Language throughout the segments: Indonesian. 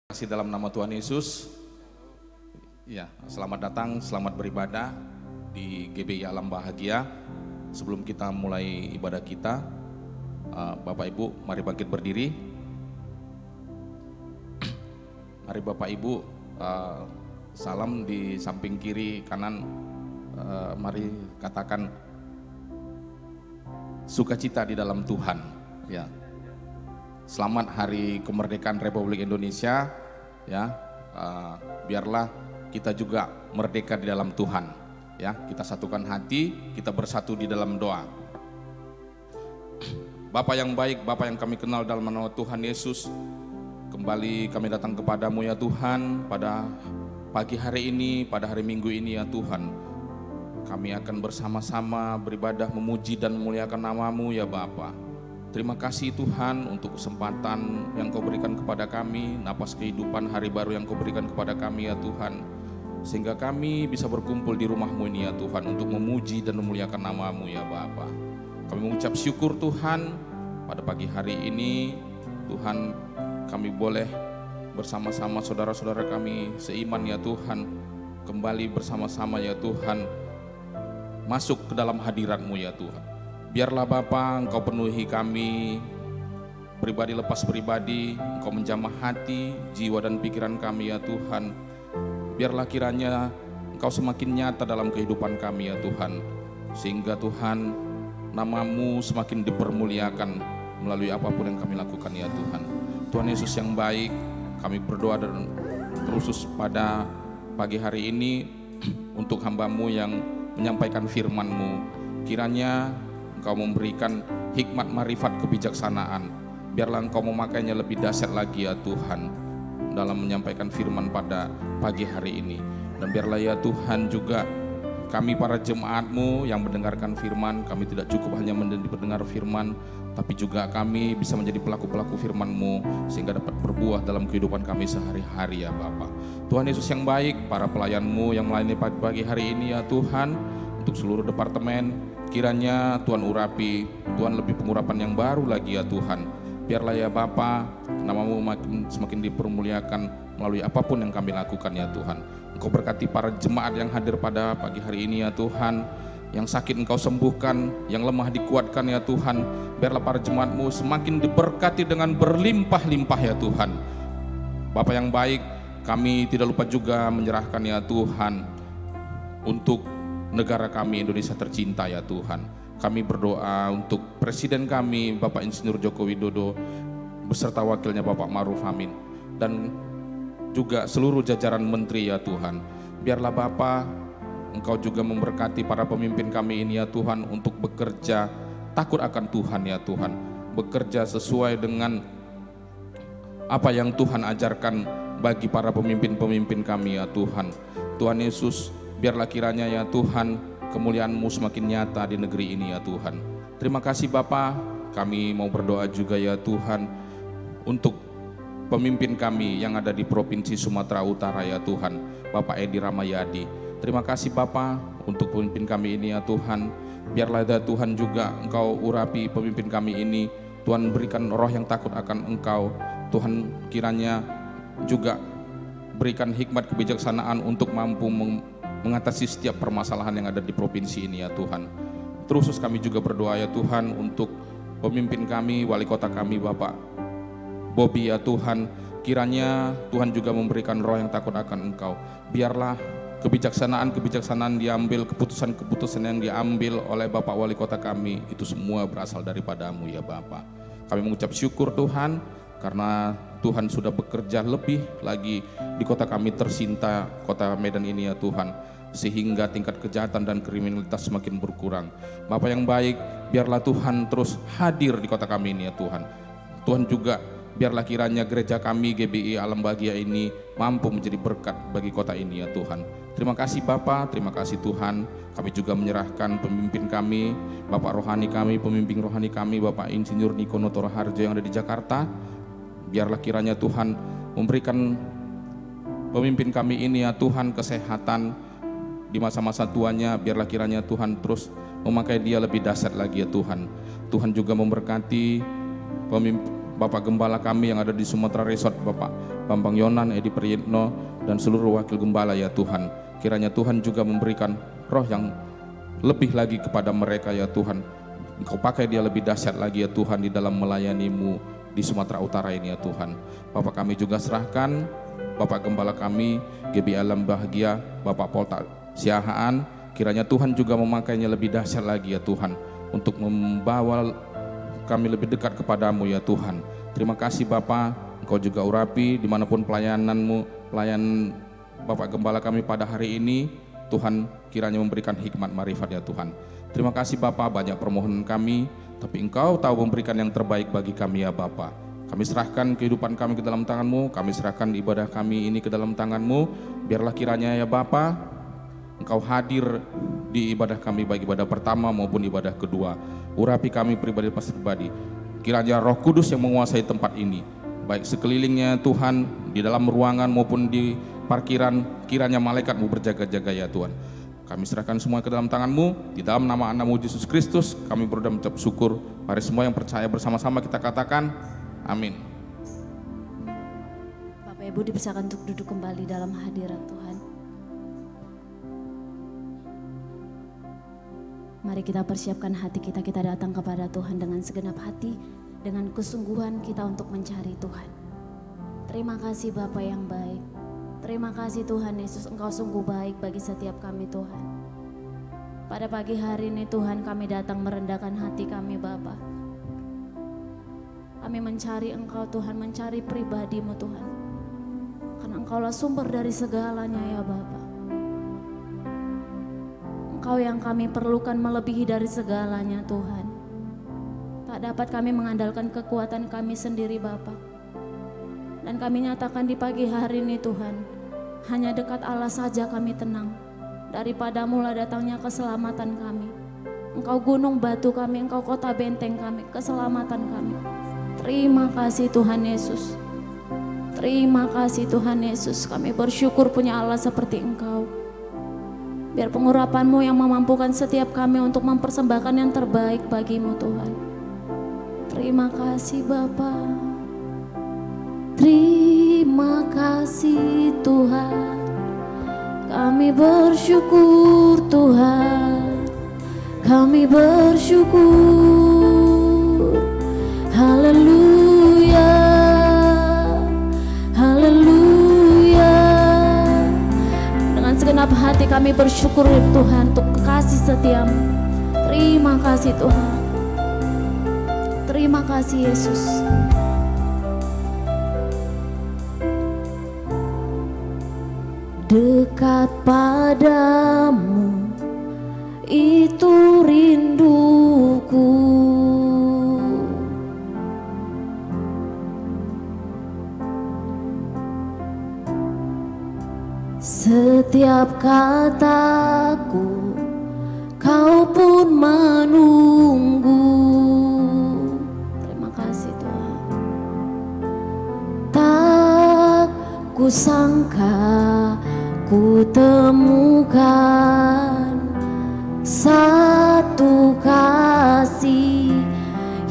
Kasih dalam nama Tuhan Yesus. Ya, selamat datang, selamat beribadah di GBI Alam Bahagia. Sebelum kita mulai ibadah kita, Bapak Ibu, mari bangkit berdiri. Mari Bapak Ibu, salam di samping kiri kanan. Mari katakan sukacita di dalam Tuhan. Ya. Selamat Hari Kemerdekaan Republik Indonesia, ya. Biarlah kita juga merdeka di dalam Tuhan, ya. Kita satukan hati, kita bersatu di dalam doa. Bapa yang baik, Bapa yang kami kenal dalam nama Tuhan Yesus, kembali kami datang kepadamu ya Tuhan, pada pagi hari ini, pada hari Minggu ini ya Tuhan. Kami akan bersama-sama beribadah, memuji dan memuliakan nama-Mu ya Bapa. Terima kasih Tuhan untuk kesempatan yang Kau berikan kepada kami, napas kehidupan hari baru yang Kau berikan kepada kami ya Tuhan, sehingga kami bisa berkumpul di rumah-Mu ini ya Tuhan untuk memuji dan memuliakan nama-Mu ya Bapa. Kami mengucap syukur Tuhan pada pagi hari ini, Tuhan kami boleh bersama-sama saudara-saudara kami seiman ya Tuhan, kembali bersama-sama ya Tuhan, masuk ke dalam hadirat-Mu ya Tuhan. Biarlah Bapa, Engkau penuhi kami, pribadi lepas pribadi, Engkau menjamah hati, jiwa dan pikiran kami ya Tuhan. Biarlah kiranya Engkau semakin nyata dalam kehidupan kami ya Tuhan, sehingga Tuhan nama-Mu semakin dipermuliakan melalui apapun yang kami lakukan ya Tuhan. Tuhan Yesus yang baik, kami berdoa dan terusus pada pagi hari ini untuk hamba-Mu yang menyampaikan firman-Mu. Kiranya Engkau memberikan hikmat, marifat, kebijaksanaan. Biarlah Engkau memakainya lebih dahsyat lagi ya Tuhan dalam menyampaikan firman pada pagi hari ini. Dan biarlah ya Tuhan juga kami para jemaat-Mu yang mendengarkan firman, kami tidak cukup hanya mendengar firman, tapi juga kami bisa menjadi pelaku-pelaku firman-Mu sehingga dapat berbuah dalam kehidupan kami sehari-hari ya Bapa. Tuhan Yesus yang baik, para pelayan-Mu yang melayani pagi hari ini ya Tuhan, untuk seluruh departemen, kiranya Tuhan urapi, Tuhan lebih pengurapan yang baru lagi ya Tuhan. Biarlah ya Bapa, nama-Mu semakin dipermuliakan melalui apapun yang kami lakukan ya Tuhan. Engkau berkati para jemaat yang hadir pada pagi hari ini ya Tuhan. Yang sakit Engkau sembuhkan, yang lemah dikuatkan ya Tuhan. Biarlah para jemaat-Mu semakin diberkati dengan berlimpah-limpah ya Tuhan. Bapa yang baik, kami tidak lupa juga menyerahkan ya Tuhan untuk negara kami Indonesia tercinta ya Tuhan. Kami berdoa untuk Presiden kami Bapak Insinyur Joko Widodo beserta wakilnya Bapak Ma'ruf Amin, dan juga seluruh jajaran menteri ya Tuhan. Biarlah Bapak, Engkau juga memberkati para pemimpin kami ini ya Tuhan untuk bekerja takut akan Tuhan ya Tuhan, bekerja sesuai dengan apa yang Tuhan ajarkan bagi para pemimpin-pemimpin kami ya Tuhan. Tuhan Yesus, biarlah kiranya ya Tuhan kemuliaan-Mu semakin nyata di negeri ini ya Tuhan. Terima kasih Bapa, kami mau berdoa juga ya Tuhan untuk pemimpin kami yang ada di Provinsi Sumatera Utara ya Tuhan, Bapak Edi Ramayadi. Terima kasih Bapa untuk pemimpin kami ini ya Tuhan. Biarlah ya Tuhan juga Engkau urapi pemimpin kami ini. Tuhan berikan roh yang takut akan Engkau. Tuhan kiranya juga berikan hikmat kebijaksanaan untuk mampu mengatasi setiap permasalahan yang ada di provinsi ini ya Tuhan. Terus kami juga berdoa ya Tuhan untuk pemimpin kami, wali kota kami Bapak Bobi ya Tuhan. Kiranya Tuhan juga memberikan roh yang takut akan Engkau. Biarlah kebijaksanaan diambil, keputusan yang diambil oleh Bapak wali kota kami itu semua berasal daripada-Mu ya Bapak. Kami mengucap syukur Tuhan karena Tuhan sudah bekerja lebih lagi di kota kami tercinta, kota Medan ini ya Tuhan, sehingga tingkat kejahatan dan kriminalitas semakin berkurang. Bapa yang baik, biarlah Tuhan terus hadir di kota kami ini ya Tuhan. Tuhan juga biarlah kiranya gereja kami GBI Alam Bahagia ini mampu menjadi berkat bagi kota ini ya Tuhan. Terima kasih Bapa, terima kasih Tuhan. Kami juga menyerahkan pemimpin kami, Bapak rohani kami, pemimpin rohani kami, Bapak Insinyur Niko Notoro Harjo yang ada di Jakarta. Biarlah kiranya Tuhan memberikan pemimpin kami ini ya Tuhan kesehatan di masa-masa tuanya. Biarlah kiranya Tuhan terus memakai dia lebih dahsyat lagi ya Tuhan. Tuhan juga memberkati pemimpin Bapak Gembala kami yang ada di Sumatera Resort, Bapak Bambang Yonan, Edi Priyitno, dan seluruh wakil gembala ya Tuhan. Kiranya Tuhan juga memberikan roh yang lebih lagi kepada mereka ya Tuhan. Engkau pakai dia lebih dahsyat lagi ya Tuhan di dalam melayani-Mu di Sumatera Utara ini ya Tuhan. Bapak kami juga serahkan Bapak Gembala kami, GB Alam Bahagia, Bapak Polta Siahaan, kiranya Tuhan juga memakainya lebih dahsyat lagi ya Tuhan, untuk membawa kami lebih dekat kepadamu ya Tuhan. Terima kasih Bapak, Engkau juga urapi dimanapun pelayanan-Mu, pelayan Bapak Gembala kami pada hari ini, Tuhan kiranya memberikan hikmat marifat ya Tuhan. Terima kasih Bapak, banyak permohonan kami, tapi Engkau tahu memberikan yang terbaik bagi kami ya Bapak. Kami serahkan kehidupan kami ke dalam tangan-Mu, kami serahkan ibadah kami ini ke dalam tangan-Mu. Biarlah kiranya ya Bapak, Engkau hadir di ibadah kami, baik ibadah pertama maupun ibadah kedua. Urapi kami pribadi. Kiranya Roh Kudus yang menguasai tempat ini, baik sekelilingnya Tuhan, di dalam ruangan maupun di parkiran, kiranya malaikat-Mu berjaga-jaga ya Tuhan. Kami serahkan semua ke dalam tangan-Mu, di dalam nama anak-Mu Yesus Kristus, kami berdoa mengucap syukur. Mari semua yang percaya bersama-sama kita katakan, amin. Bapak Ibu dipersilakan untuk duduk kembali dalam hadirat Tuhan. Mari kita persiapkan hati kita datang kepada Tuhan dengan segenap hati, dengan kesungguhan kita untuk mencari Tuhan. Terima kasih Bapa yang baik. Terima kasih Tuhan Yesus, Engkau sungguh baik bagi setiap kami Tuhan. Pada pagi hari ini Tuhan, kami datang merendahkan hati kami Bapa. Kami mencari Engkau Tuhan, mencari pribadi-Mu Tuhan. Karena Engkaulah sumber dari segalanya ya Bapa. Engkau yang kami perlukan melebihi dari segalanya Tuhan. Tak dapat kami mengandalkan kekuatan kami sendiri Bapa. Dan kami nyatakan di pagi hari ini Tuhan, hanya dekat Allah saja kami tenang. Daripada-Mu lah datangnya keselamatan kami. Engkau gunung batu kami, Engkau kota benteng kami, keselamatan kami. Terima kasih Tuhan Yesus. Terima kasih Tuhan Yesus. Kami bersyukur punya Allah seperti Engkau. Biar pengurapan-Mu yang memampukan setiap kami untuk mempersembahkan yang terbaik bagi-Mu Tuhan. Terima kasih Bapa. Terima kasih Tuhan. Kami bersyukur Tuhan. Kami bersyukur. Haleluya. Haleluya. Dengan segenap hati kami bersyukur Tuhan untuk kasih setia-Mu. Terima kasih Tuhan. Terima kasih Yesus. Dekat padamu itu rinduku. Setiap kataku Kau pun menunggu. Terima kasih Tuhan. Tak kusangka ku temukan satu kasih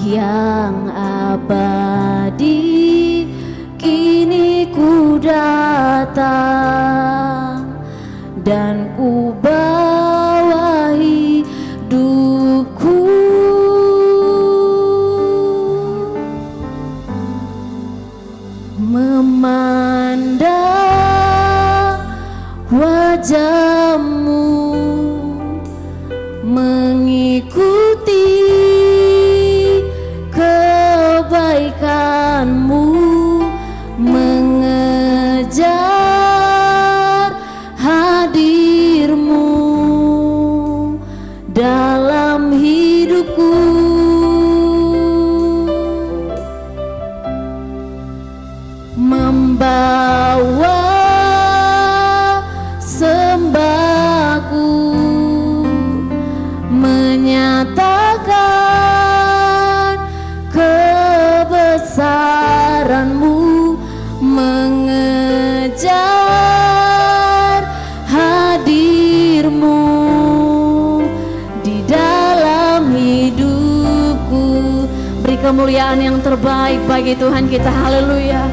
yang abadi. Kini ku datang dan ku bawa hidupku. Memandang wajah-Mu, mengikuti kebaikan-Mu, mengejar hadir-Mu dalam hidupku. Membawa sembahku, menyatakan kebesaran-Mu, mengejar hadir-Mu di dalam hidupku. Beri kemuliaan yang terbaik bagi Tuhan kita. Haleluya.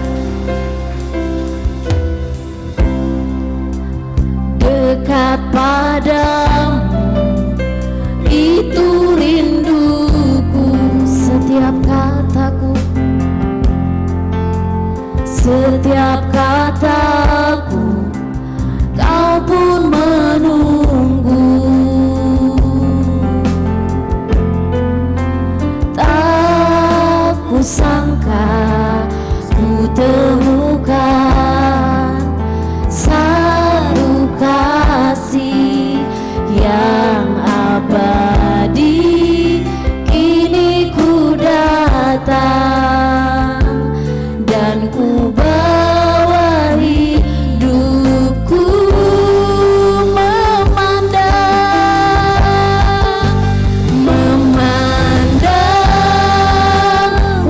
mataku, Kau pun menunggu. Tak kusangka ku temukan satu kasih yang abadi. Kini ku datang dan ku bawa hidupku memandang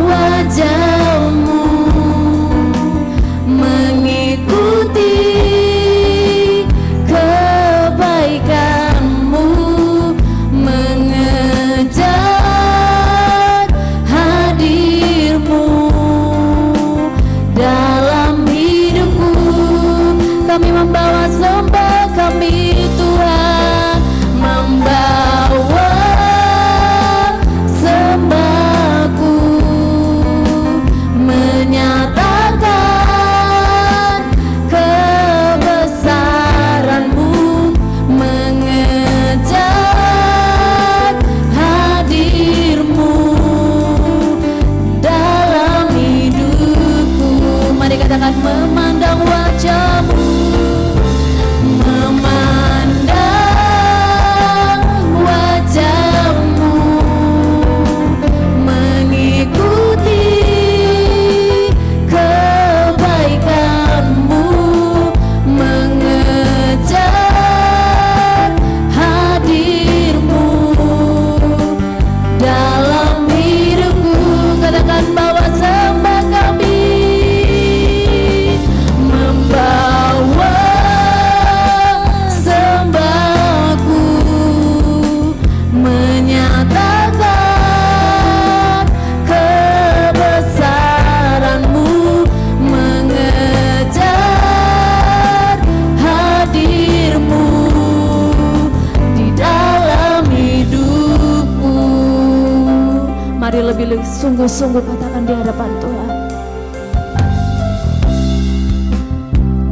wajah-Mu, mengikuti kebaikan-Mu, mengejar hadir-Mu dalam hidupku. Kami membawa sembah kami Tuhan, membawa sembahku, menyatakan kebesaran-Mu, mengejar hadir-Mu dalam hidupku. Mari katakan memandang wajah-Mu, memandang wajah-Mu, mengikuti kebaikan-Mu, mengejar hadir-Mu dalam hidupku. Katakan bawa sembah kami, membawa sembahku, menyatakan kebesaran-Mu, mengejar hadir-Mu di dalam hidupku. Mari lebih sungguh-sungguh katakan di hadapan Tuhan.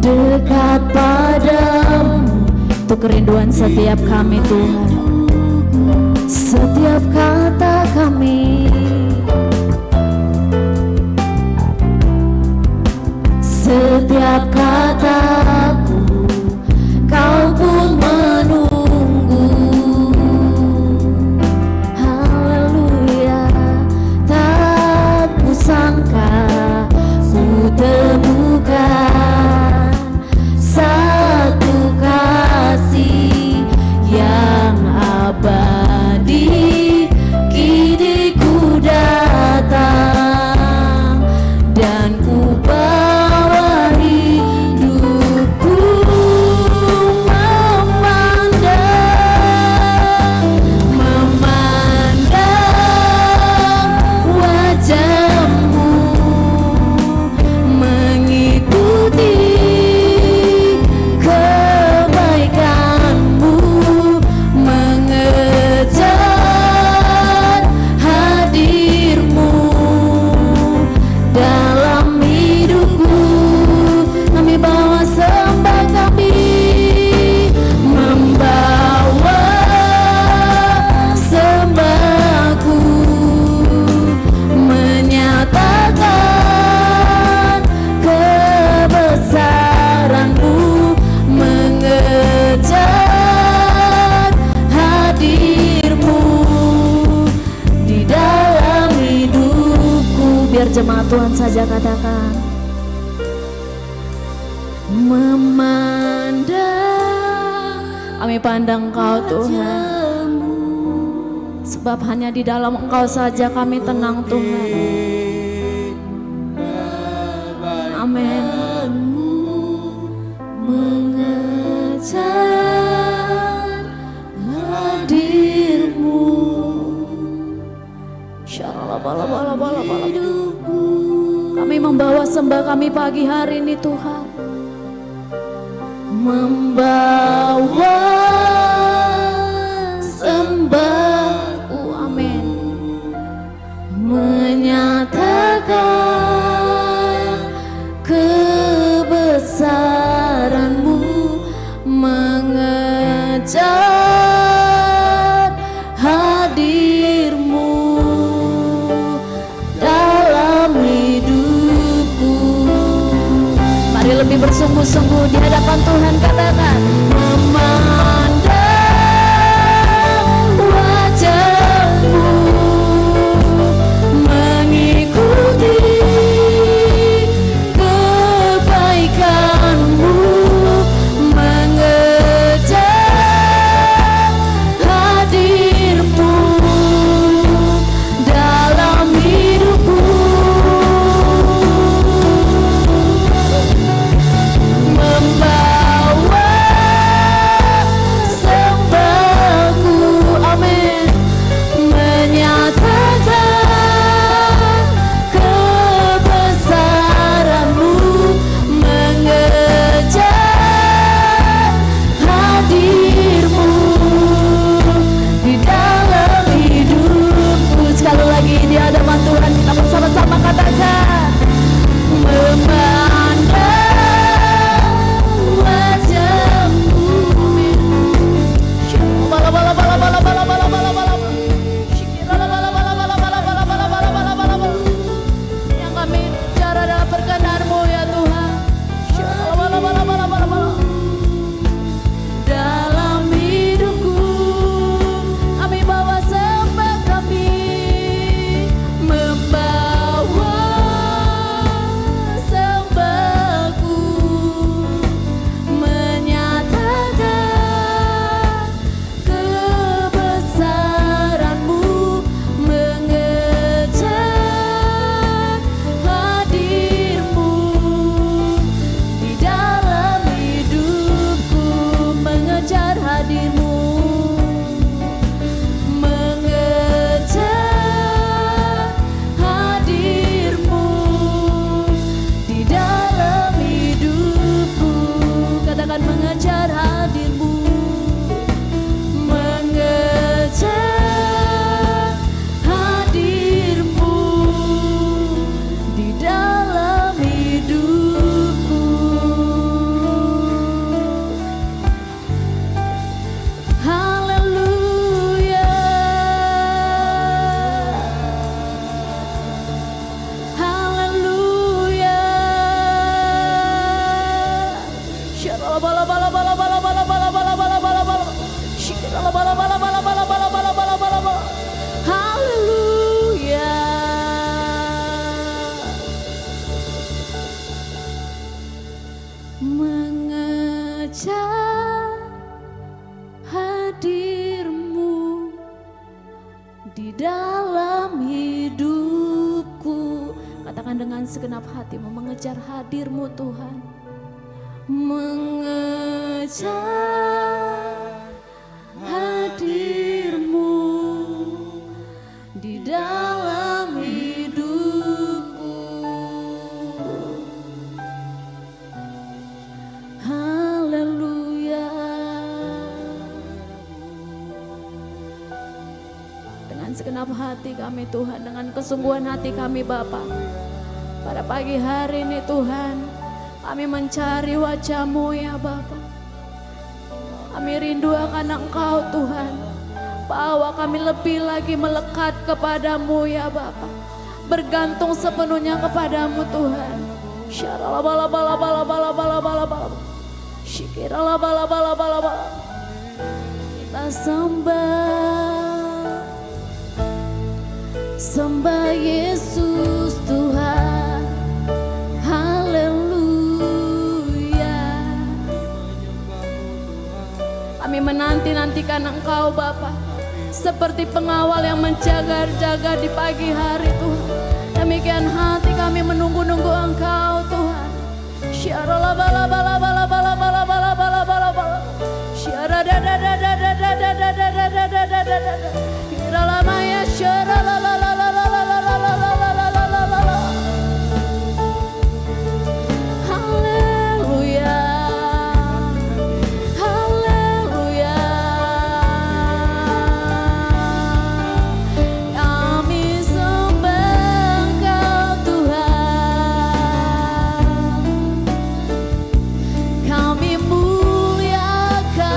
Dekat padamu, itu kerinduan setiap kami Tuhan. Setiap kata kami, setiap kataku, Kau pun menunggu. Haleluya, tak kusangka ku temukan satu kasih yang abadi. Kini ku datang dan ku bawa hidupku memandang wajah-Mu, mengikuti kebaikan-Mu, mengejar hadir-Mu dalam hidupku. Kami bawa sembah kami, membawa sembahku, menyatakan kebesaran-Mu, mengejar hadir-Mu di dalam hidupku. Biar jemaat Tuhan saja katakan, memandang, kami pandang Kau Tuhan, sebab hanya di dalam Engkau saja kami tenang Tuhan. Amin. Mengejar hadir-Mu, kami membawa sembah kami pagi hari ini Tuhan, membawa sembahku, amin, menyatakan kebesaran mengejar hadir-Mu dalam hidupku. Mari lebih bersungguh-sungguh di hadapan Tuhan, katakan memandang wajah-Mu, mengikuti kebaikan-Mu, mengejar hadir-Mu dalam hidupku. Membawa sembahku, amin, menyatakan kebesaran-Mu, mengejar hadir-Mu di dalam hidupku. Sekali lagi di hadapan Tuhan kita bersama-sama katakan memandang wajah-Mu. Yang kami bicara adalah perkenan-Mu ya Tuhan. Dalam hidupku kami bawa sembah kami, membawa sembahku, menyatakan kebesaran-Mu, mengejar hadir-Mu di dalam hidupku, mengejar hadir-Mu, mengejar hadir-Mu di dalam hidupku. Katakan mengejar hadir-Mu, mengejar hadir-Mu di dalam hidupku. Haleluya, haleluya. Haleluya. Mengejar hadir-Mu di dalam hidupku. Katakan dengan segenap hatimu, mengejar hadir-Mu Tuhan, mengejar hadir-Mu di dalam hidupku. Haleluya. Dengan segenap hati kami Tuhan, dengan kesungguhan hati kami Bapa, pada pagi hari ini Tuhan, kami mencari wajah-Mu ya Bapa. Kami rindu akan Engkau Tuhan. Bawa kami lebih lagi melekat kepadamu ya Bapa. Bergantung sepenuhnya kepadamu Tuhan. Kita sembah Yesus Tuhan. Haleluya. Kami menanti-nantikan Engkau Bapa, seperti pengawal yang menjaga-jaga di pagi hari Tuhan. Demikian hati kami menunggu-nunggu Engkau Tuhan. Kami muliakan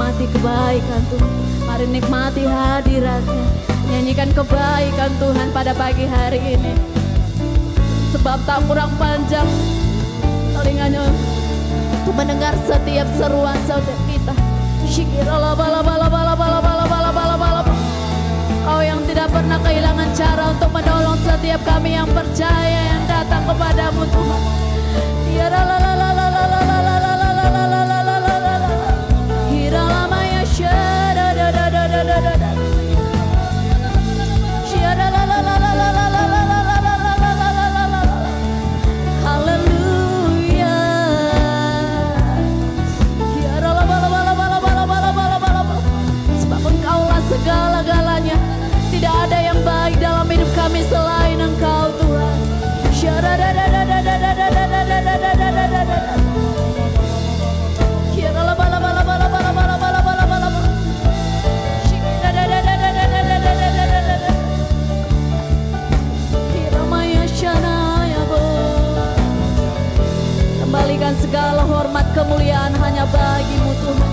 nikmati kebaikan Tuhan. Mari nikmati hadirat-Nya. Nyanyikan kebaikan Tuhan pada pagi hari ini. Sebab tak kurang panjang telinganya untuk mendengar setiap seruan saudara kita. Kau yang tidak pernah kehilangan cara untuk menolong setiap kami yang percaya yang datang kepadamu Tuhan. Segala-galanya, tidak ada yang baik dalam hidup kami selain Engkau Tuhan. Kembalikan segala hormat kemuliaan hanya bagi-Mu Tuhan.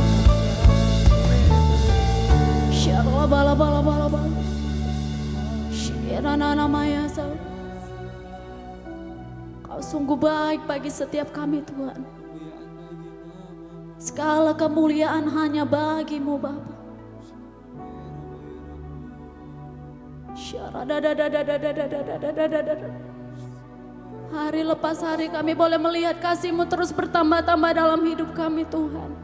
Kau sungguh baik bagi setiap kami Tuhan. Segala kemuliaan hanya bagi-Mu Bapa. Hari lepas hari kami boleh melihat kasih-Mu terus bertambah-tambah dalam hidup kami Tuhan.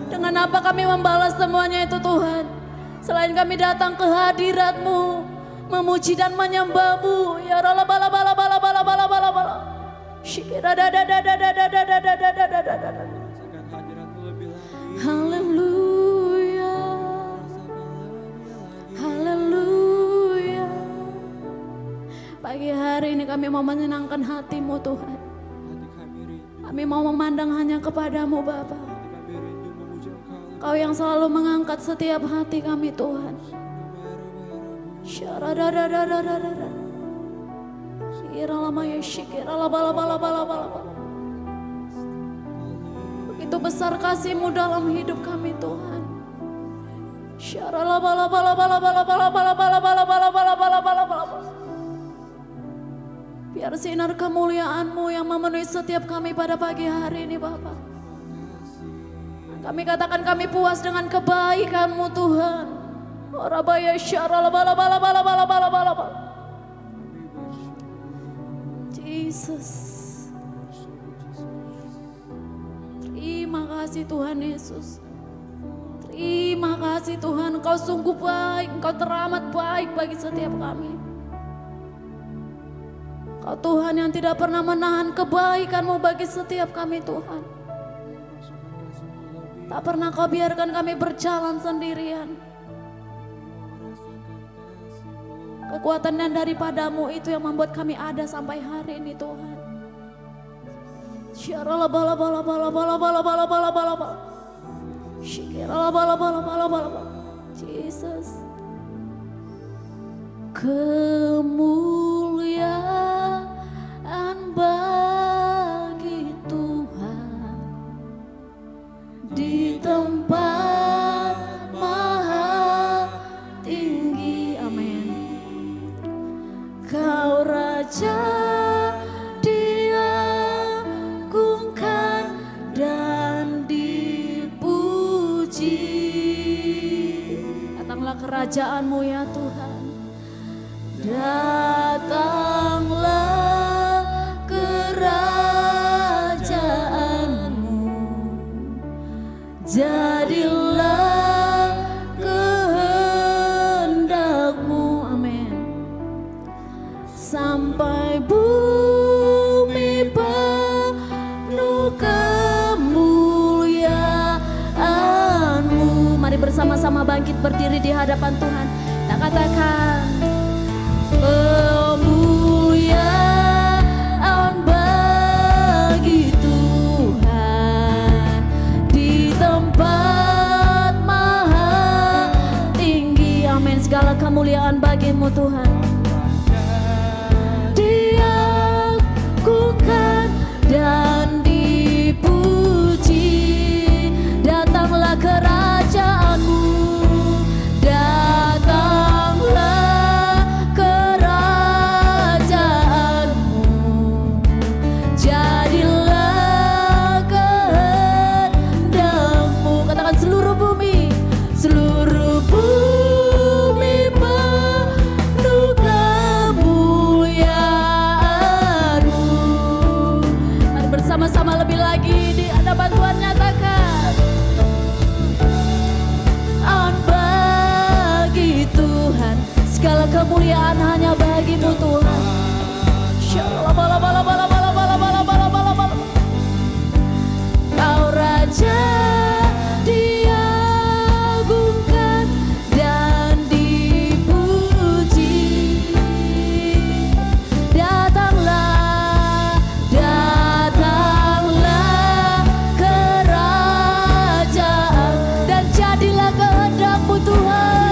Dengan apa kami membalas semuanya itu Tuhan, selain kami datang ke hadirat-Mu, memuji dan menyembah-Mu. Ya Allah, haleluya, haleluya. Pagi hari ini kami mau menyenangkan hati-Mu Tuhan. Kami mau memandang hanya kepadamu Bapa. Kau yang selalu mengangkat setiap hati kami Tuhan. Begitu besar kasih-Mu dalam hidup kami Tuhan. Biar sinar kemuliaan-Mu yang memenuhi setiap kami pada pagi hari ini Bapa. Kami katakan kami puas dengan kebaikan-Mu Tuhan. Jesus. Terima kasih Tuhan Yesus. Terima kasih Tuhan, Engkau sungguh baik, Engkau teramat baik bagi setiap kami. Kau Tuhan yang tidak pernah menahan kebaikan-Mu bagi setiap kami Tuhan. Tak pernah Kau biarkan kami berjalan sendirian. Kekuatan yang daripada-Mu itu yang membuat kami ada sampai hari ini Tuhan. Jesus. Kemuliaan bagi Tuhan di tempat maha tinggi. Amin. Kau Raja diagungkan dan dipuji. Datanglah kerajaan-Mu ya Tuhan. Datanglah kerajaan-Mu, jadilah kehendak-Mu, amin. Sampai bumi penuh kemuliaan-Mu. Mari bersama-sama bangkit berdiri di hadapan Tuhan. Kita katakan kemuliaan bagi Tuhan di tempat maha tinggi. Amin. Segala kemuliaan bagi-Mu Tuhan. Diagungkan dan dipuji. lagi ada bantuan, nyatakan. Bagi Tuhan segala kemuliaan hanya bagimu Tuhan. Kau Raja diagungkan dan dipuji. Datanglah, datanglah kerajaan dan jadilah kehendak-Mu Tuhan.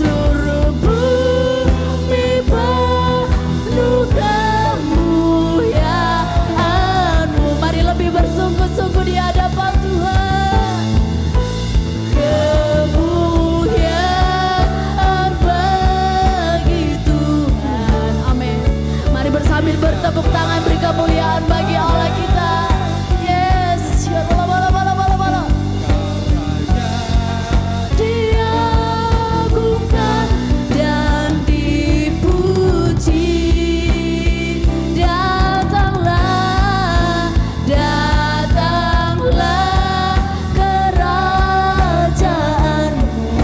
Seluruh bumi penuh kemuliaan-Mu. Mari lebih bersungguh-sungguh di hadapan Tuhan. Kemuliaan bagi Tuhan. Amin. Mari bersambil bertepuk tangan, beri kemuliaan bagi Allah kita. Yes. Diagungkan dan dipuji. Datanglah, datanglah kerajaan-Mu.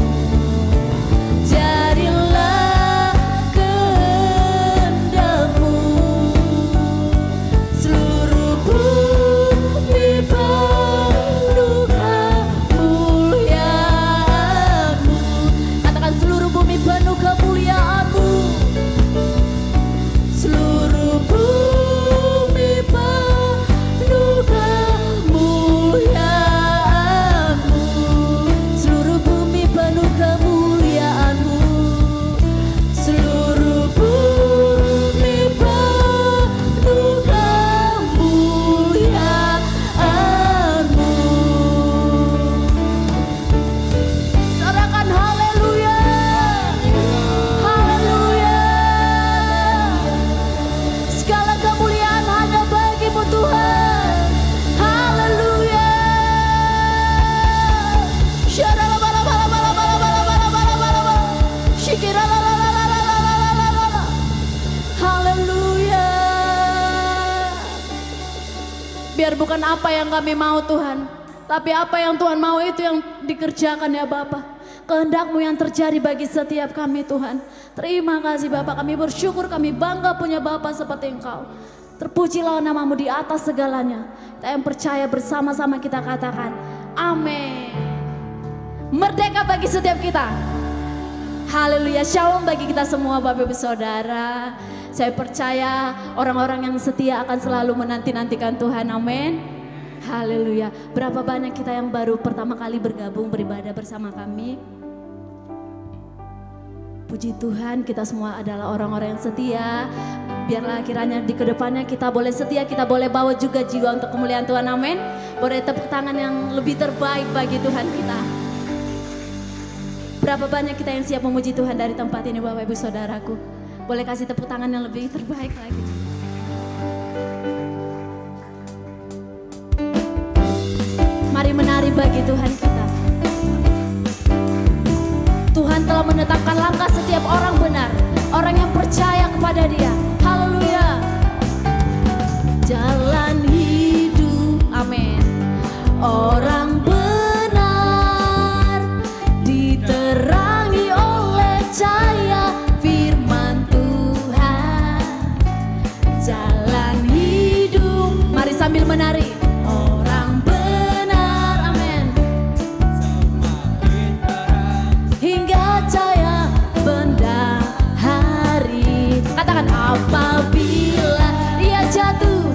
Jadilah kehendak-Mu. Seluruh bumi penuh kemuliaan-Mu. Katakan, seluruh bumi penuh kemuliaan-Mu. Seluruh bumi penuh kemuliaan-Mu. Seluruh bumi penuh kemuliaan-Mu. Seluruh bumi penuh kemuliaan-Mu. Sorakan haleluya. Haleluya. Segala kemuliaan hanya bagi-Mu Tuhan. Haleluya. Haleluya. Biar bukan apa yang kami mau Tuhan, tapi apa yang Tuhan mau itu yang dikerjakan ya Bapa. Kehendak-Mu yang terjadi bagi setiap kami Tuhan. Terima kasih Bapa, kami bersyukur, kami bangga punya Bapa seperti Engkau. Terpujilah nama-Mu di atas segalanya. Kita yang percaya bersama-sama kita katakan amin. Merdeka bagi setiap kita. Haleluya, shalom bagi kita semua Bapak Ibu Saudara. Saya percaya orang-orang yang setia akan selalu menanti-nantikan Tuhan, amin. Haleluya. Berapa banyak kita yang baru pertama kali bergabung beribadah bersama kami. Puji Tuhan, kita semua adalah orang-orang yang setia. Biarlah kiranya di kedepannya kita boleh setia, kita boleh bawa juga jiwa untuk kemuliaan Tuhan, amin. Boleh tepuk tangan yang lebih terbaik bagi Tuhan kita. Berapa banyak kita yang siap memuji Tuhan dari tempat ini Bapak Ibu Saudaraku. Boleh kasih tepuk tangan yang lebih terbaik lagi. Mari menari bagi Tuhan kita. Tuhan telah menetapkan langkah setiap orang benar, orang yang percaya kepada Dia. Haleluya. Jalan hidup, amin. Orang benar diterangi oleh cahaya firman Tuhan. Jalan hidup, mari sambil menari. Orang benar, amin. Hingga cahaya benda hari. Katakan, apabila ia jatuh,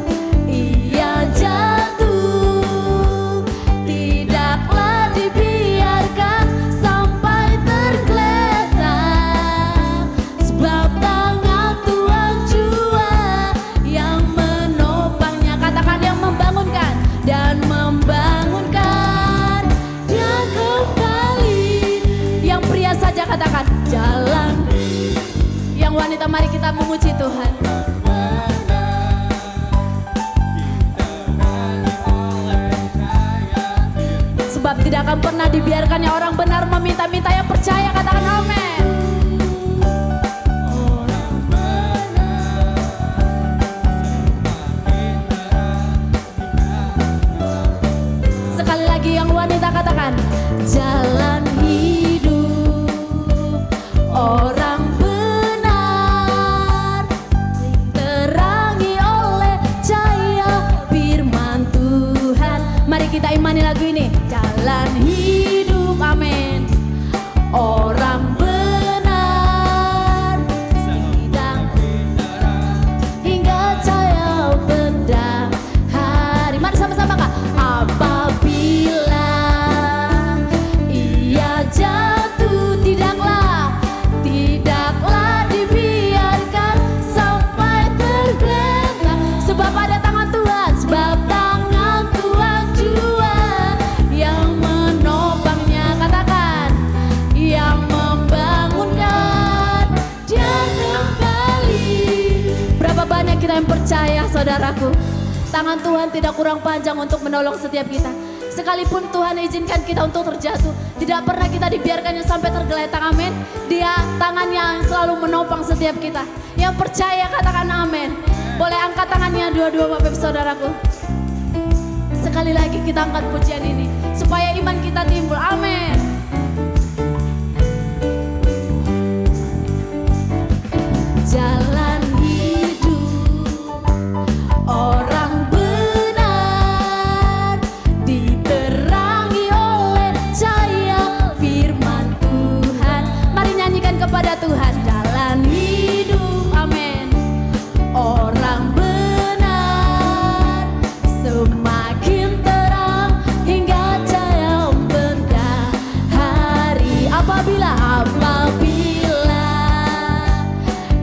tidaklah dibiarkan sampai tergeletak. Sebab tangan Tuhan jua yang menopangnya. Katakan, yang membangunkan dan membangunkan dia kembali. Yang pria saja katakan, jalan. Yang wanita, mari kita memuji Tuhan. Sebab tidak akan pernah dibiarkannya orang benar meminta-minta. Yang percaya katakan amin. Berapa banyak kita yang percaya, saudaraku, tangan Tuhan tidak kurang panjang untuk menolong setiap kita. Sekalipun Tuhan izinkan kita untuk terjatuh, tidak pernah kita dibiarkannya sampai tergeletak, amin. Dia tangannya yang selalu menopang setiap kita. Yang percaya katakan amin. Boleh angkat tangannya dua-dua Bapak Ibu Saudaraku. Sekali lagi kita angkat pujian ini supaya iman kita timbul, amin. Jalan hidup orang benar diterangi oleh cahaya firman Tuhan. Mari nyanyikan kepada Tuhan. Jalan hidup, amin, orang benar semakin terang hingga cahaya mentahari. Apabila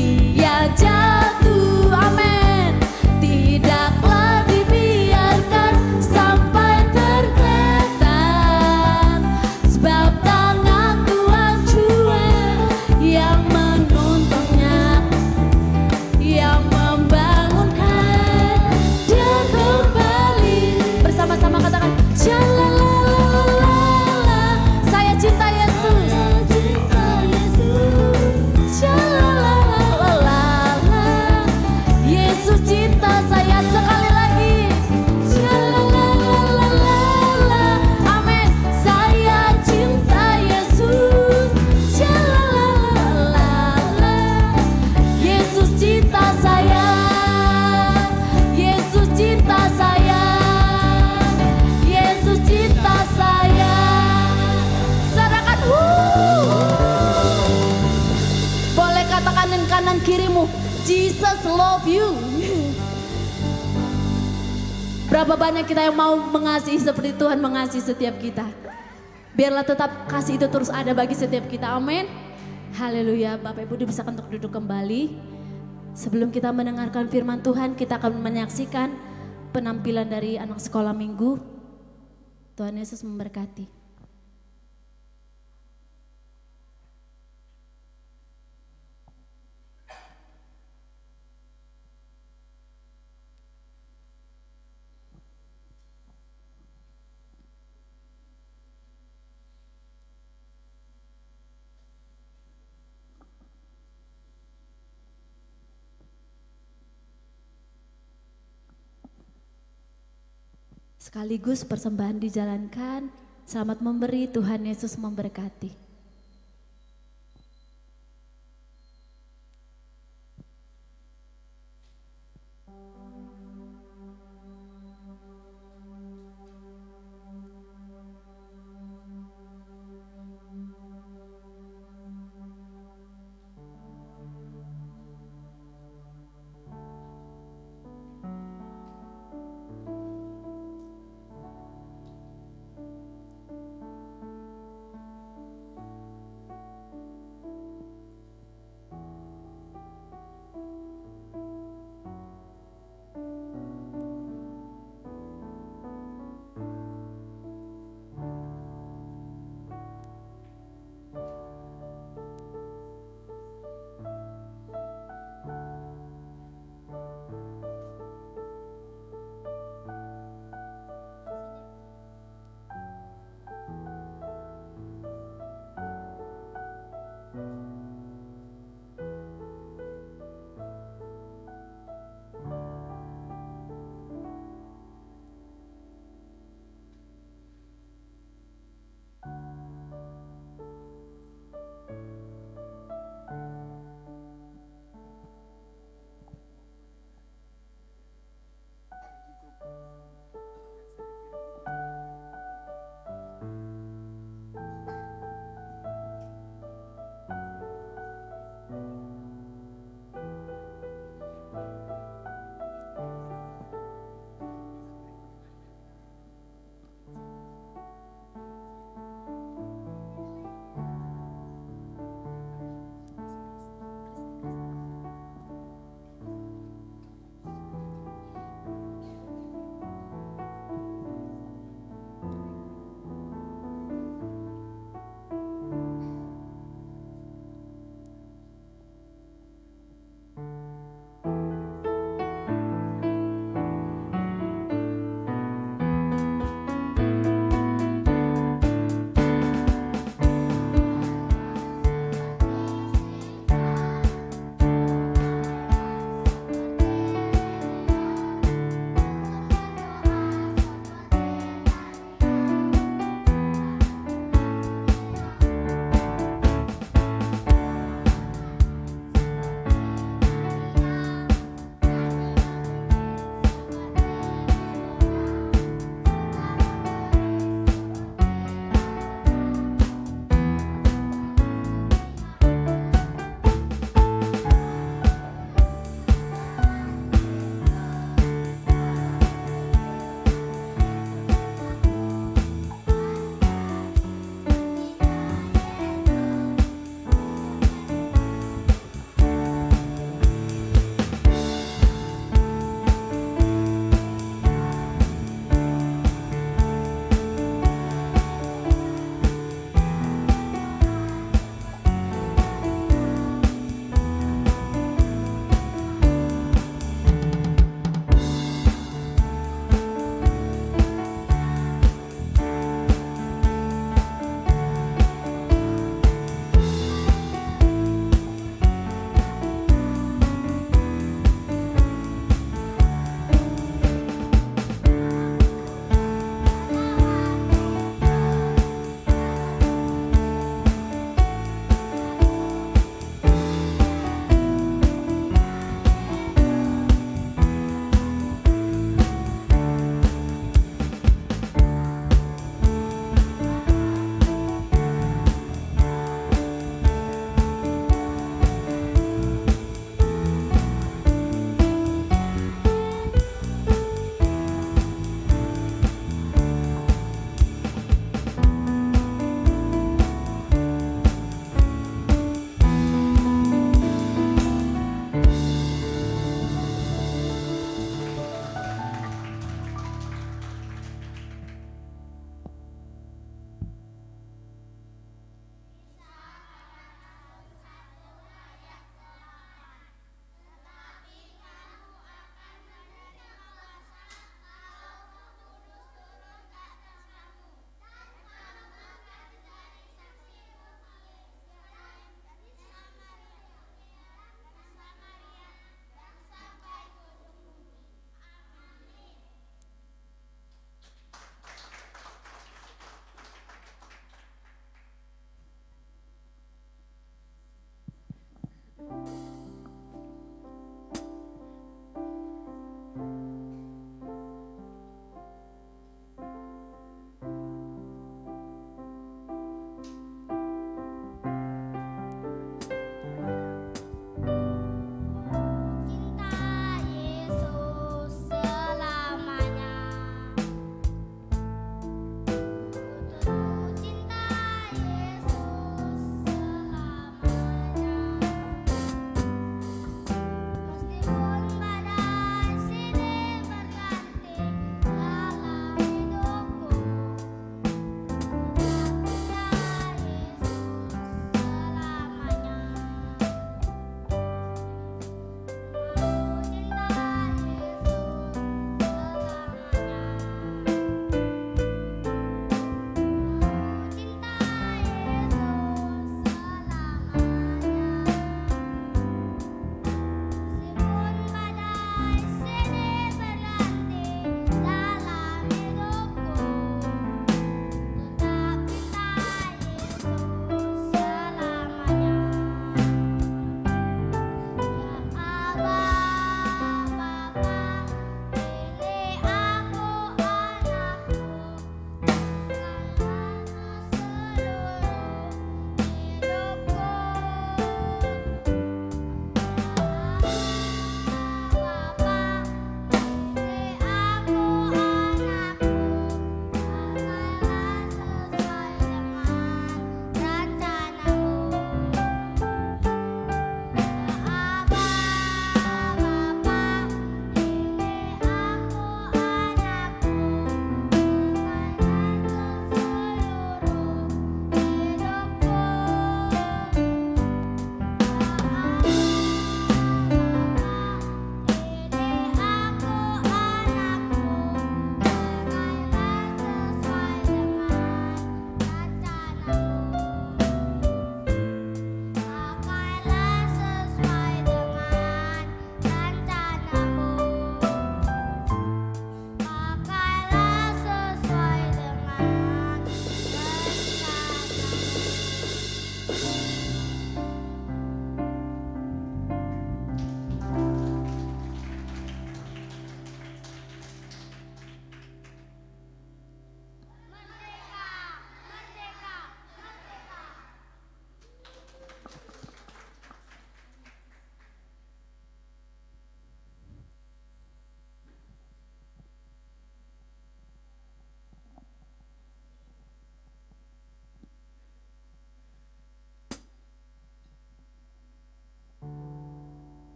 ia jatuh, amin, tidaklah dibiarkan sampai tergeletak, sebab tangan Tuhan cuek yang menuntunnya, yang membangunkan dia kembali. Bersama-sama katakan, Shalalalala, saya cinta Yesus. Yesus cinta saya, sekali lagi. Shalalalala, amin, saya cinta Yesus. Shalalalala, Yesus cinta saya. Yesus cinta saya. Yesus cinta saya. Serahkan, boleh katakan dengan kanan kirimu, Jesus love you. Berapa banyak kita yang mau mengasihi seperti Tuhan mengasihi setiap kita. Biarlah tetap kasih itu terus ada bagi setiap kita, amin. Haleluya. Bapak Ibu dipersilakan untuk duduk kembali. Sebelum kita mendengarkan firman Tuhan, kita akan menyaksikan penampilan dari anak sekolah minggu. Tuhan Yesus memberkati. Sekaligus persembahan dijalankan. Selamat memberi, Tuhan Yesus memberkati.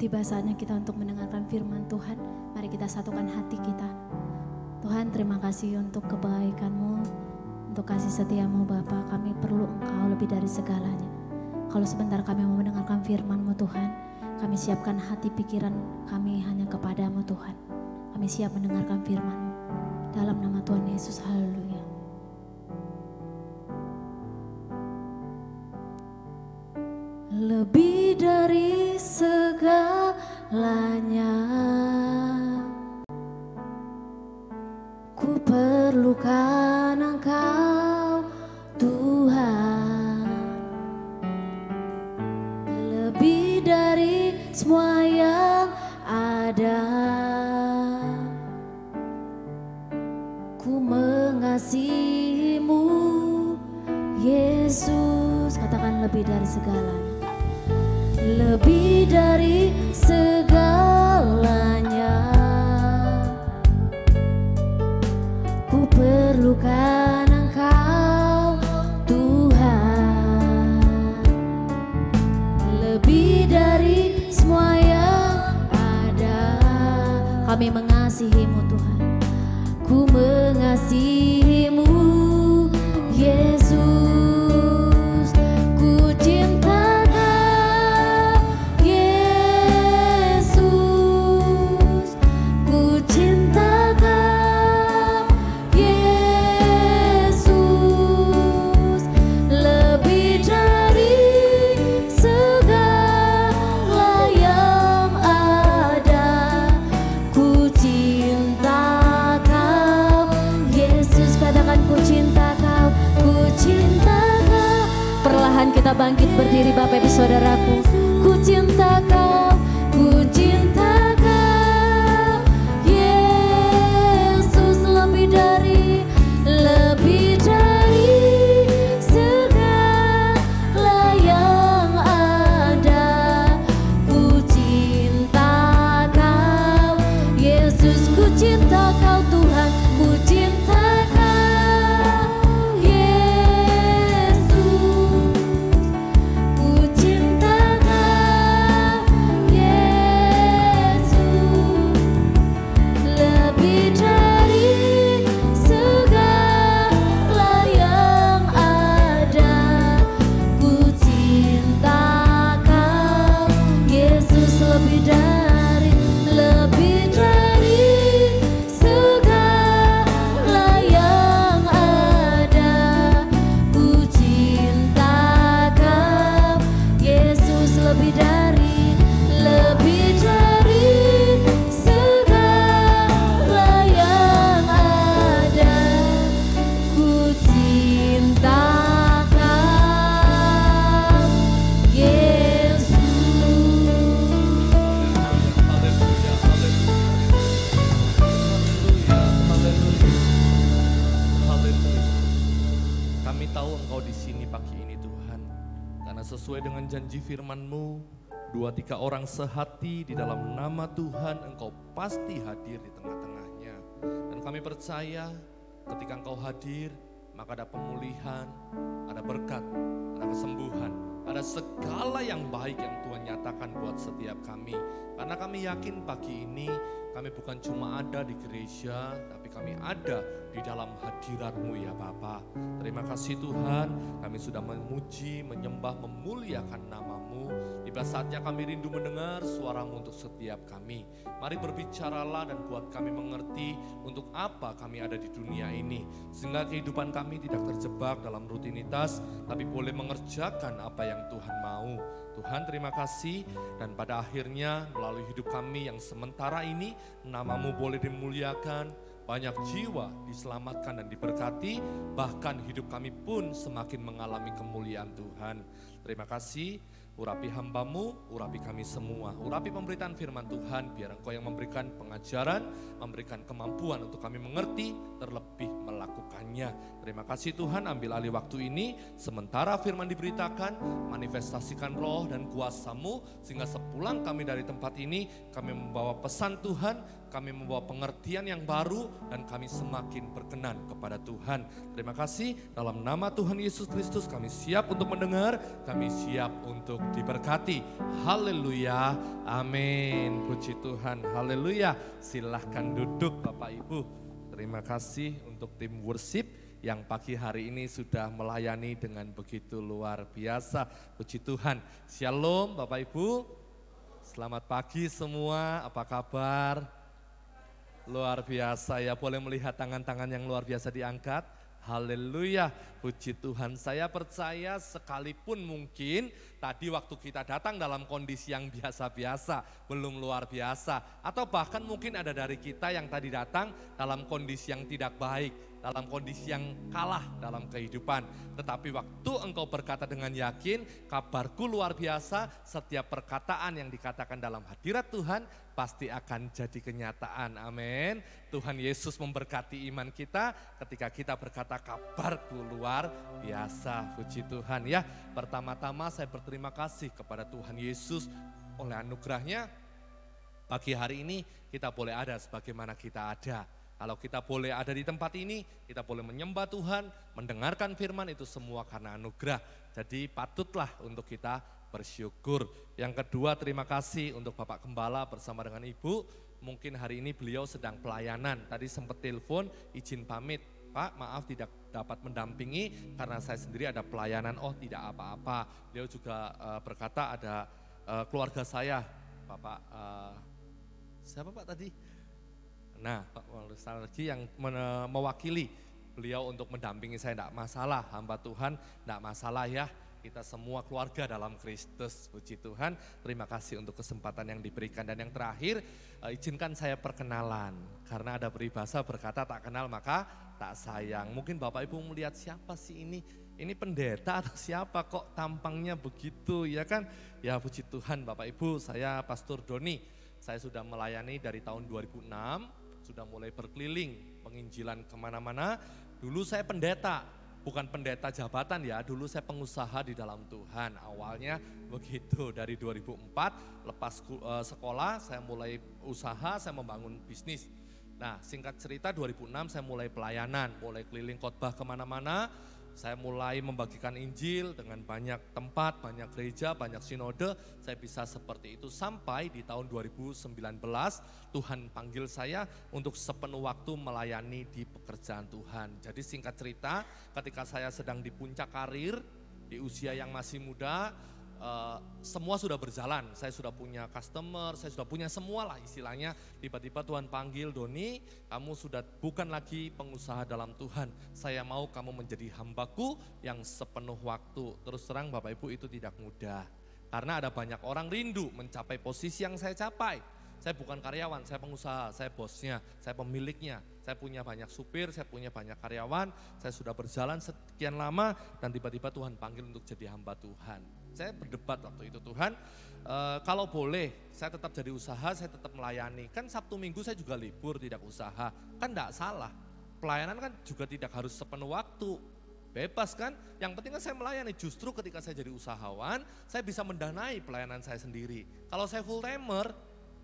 Tiba saatnya kita untuk mendengarkan firman Tuhan. Mari kita satukan hati kita. Tuhan, terima kasih untuk kebaikan-Mu, untuk kasih setia-Mu Bapa. Kami perlu Engkau lebih dari segalanya. Kalau sebentar kami mau mendengarkan firman-Mu Tuhan, kami siapkan hati pikiran kami hanya kepadamu Tuhan. Kami siap mendengarkan firman-Mu. Dalam nama Tuhan Yesus, haleluya. Lebih dari segalanya, ku perlukan Engkau Tuhan. Lebih dari semua yang ada, ku mengasihi-Mu Yesus. Katakan lebih dari segalanya. Lebih dari segalanya, ku perlukan Engkau Tuhan. Lebih dari semua yang ada, kami mengasihi-Mu Tuhan. Ku mengasihi-Mu Yesus. Kita bangkit berdiri Bapak Ibu Saudaraku. Ku cinta Kau, ku cinta Kau Yesus. Lebih dari segala yang ada, ku cinta Kau Yesus. Ku cinta Kau Tuhan, ku cinta sesuai dengan janji firman-Mu, 2-3 orang sehati di dalam nama Tuhan, Engkau pasti hadir di tengah-tengahnya. Dan kami percaya ketika Engkau hadir, maka ada pemulihan, ada berkat, ada kesembuhan, ada segala yang baik yang Tuhan nyatakan buat setiap kami. Karena kami yakin pagi ini kami bukan cuma ada di gereja, tapi kami ada di dalam hadirat-Mu ya Bapa. Terima kasih Tuhan, kami sudah memuji, menyembah, memuliakan nama-Mu. Tiba saatnya kami rindu mendengar suara-Mu untuk setiap kami. Mari berbicaralah dan buat kami mengerti untuk apa kami ada di dunia ini. Sehingga kehidupan kami tidak terjebak dalam rutinitas, tapi boleh mengerjakan apa yang Tuhan mau. Tuhan terima kasih, dan pada akhirnya melalui hidup kami yang sementara ini, nama-Mu boleh dimuliakan, banyak jiwa diselamatkan dan diberkati, bahkan hidup kami pun semakin mengalami kemuliaan Tuhan. Terima kasih, urapi hamba-Mu, urapi kami semua, urapi pemberitaan firman Tuhan, biar Engkau yang memberikan pengajaran, memberikan kemampuan untuk kami mengerti, terlebih melakukan. kebenarannya. Terima kasih Tuhan, ambil alih waktu ini, sementara firman diberitakan, manifestasikan roh dan kuasa-Mu, sehingga sepulang kami dari tempat ini, kami membawa pesan Tuhan, kami membawa pengertian yang baru, dan kami semakin berkenan kepada Tuhan. Terima kasih, dalam nama Tuhan Yesus Kristus kami siap untuk mendengar, kami siap untuk diberkati. Haleluya, amin. Puji Tuhan, haleluya. Silahkan duduk Bapak Ibu. Terima kasih untuk tim worship yang pagi hari ini sudah melayani dengan begitu luar biasa. Puji Tuhan. Shalom Bapak Ibu. Selamat pagi semua, apa kabar? Luar biasa ya, boleh melihat tangan-tangan yang luar biasa diangkat. Haleluya, puji Tuhan. Saya percaya sekalipun mungkin tadi waktu kita datang dalam kondisi yang biasa-biasa, belum luar biasa. Atau bahkan mungkin ada dari kita yang tadi datang dalam kondisi yang tidak baik, dalam kondisi yang kalah dalam kehidupan. Tetapi waktu engkau berkata dengan yakin, kabarku luar biasa, setiap perkataan yang dikatakan dalam hadirat Tuhan pasti akan jadi kenyataan. Amin. Tuhan Yesus memberkati iman kita ketika kita berkata kabarku luar biasa. Puji Tuhan ya. Pertama-tama saya berterima kasih kepada Tuhan Yesus oleh anugerahnya. Pagi hari ini kita boleh ada sebagaimana kita ada. Kalau kita boleh ada di tempat ini, kita boleh menyembah Tuhan, mendengarkan firman, itu semua karena anugerah. Jadi patutlah untuk kita bersyukur. Yang kedua, terima kasih untuk Bapak Gembala bersama dengan Ibu. Mungkin hari ini beliau sedang pelayanan. Tadi sempat telepon, izin pamit. Pak, maaf tidak dapat mendampingi karena saya sendiri ada pelayanan. Oh, tidak apa-apa. Beliau juga berkata ada keluarga saya, Bapak siapa Pak tadi? Nah, Pak Walusan lagi yang mewakili beliau untuk mendampingi saya, tidak masalah, hamba Tuhan, tidak masalah ya. Kita semua keluarga dalam Kristus, puji Tuhan. Terima kasih untuk kesempatan yang diberikan. Dan yang terakhir, izinkan saya perkenalan. Karena ada peribahasa berkata tak kenal maka tak sayang. Mungkin Bapak Ibu melihat siapa sih ini? Ini pendeta atau siapa kok tampangnya begitu ya kan? Ya puji Tuhan Bapak Ibu, saya Pastor Doni. Saya sudah melayani dari tahun 2006. Sudah mulai berkeliling penginjilan kemana-mana. Dulu saya pendeta, bukan pendeta jabatan ya, dulu saya pengusaha di dalam Tuhan. Awalnya begitu, dari 2004 lepas sekolah saya mulai usaha, saya membangun bisnis. Nah singkat cerita 2006 saya mulai pelayanan, mulai keliling khotbah kemana-mana. Saya mulai membagikan Injil dengan banyak tempat, banyak gereja, banyak sinode. Saya bisa seperti itu sampai di tahun 2019 Tuhan panggil saya untuk sepenuh waktu melayani di pekerjaan Tuhan. Jadi singkat cerita ketika saya sedang di puncak karir, di usia yang masih muda, semua sudah berjalan, saya sudah punya customer, saya sudah punya semua lah istilahnya. Tiba-tiba Tuhan panggil, Doni kamu sudah bukan lagi pengusaha dalam Tuhan, saya mau kamu menjadi hambaku yang sepenuh waktu. Terus terang Bapak Ibu itu tidak mudah, karena ada banyak orang rindu mencapai posisi yang saya capai. Saya bukan karyawan, saya pengusaha, saya bosnya, saya pemiliknya. Saya punya banyak supir, saya punya banyak karyawan, saya sudah berjalan sekian lama dan tiba-tiba Tuhan panggil untuk jadi hamba Tuhan. Saya berdebat waktu itu, Tuhan kalau boleh saya tetap jadi usaha, saya tetap melayani. Kan Sabtu Minggu saya juga libur, tidak usaha, kan enggak salah. Pelayanan kan juga tidak harus sepenuh waktu, bebas kan. Yang penting kan saya melayani, justru ketika saya jadi usahawan, saya bisa mendanai pelayanan saya sendiri. Kalau saya full timer,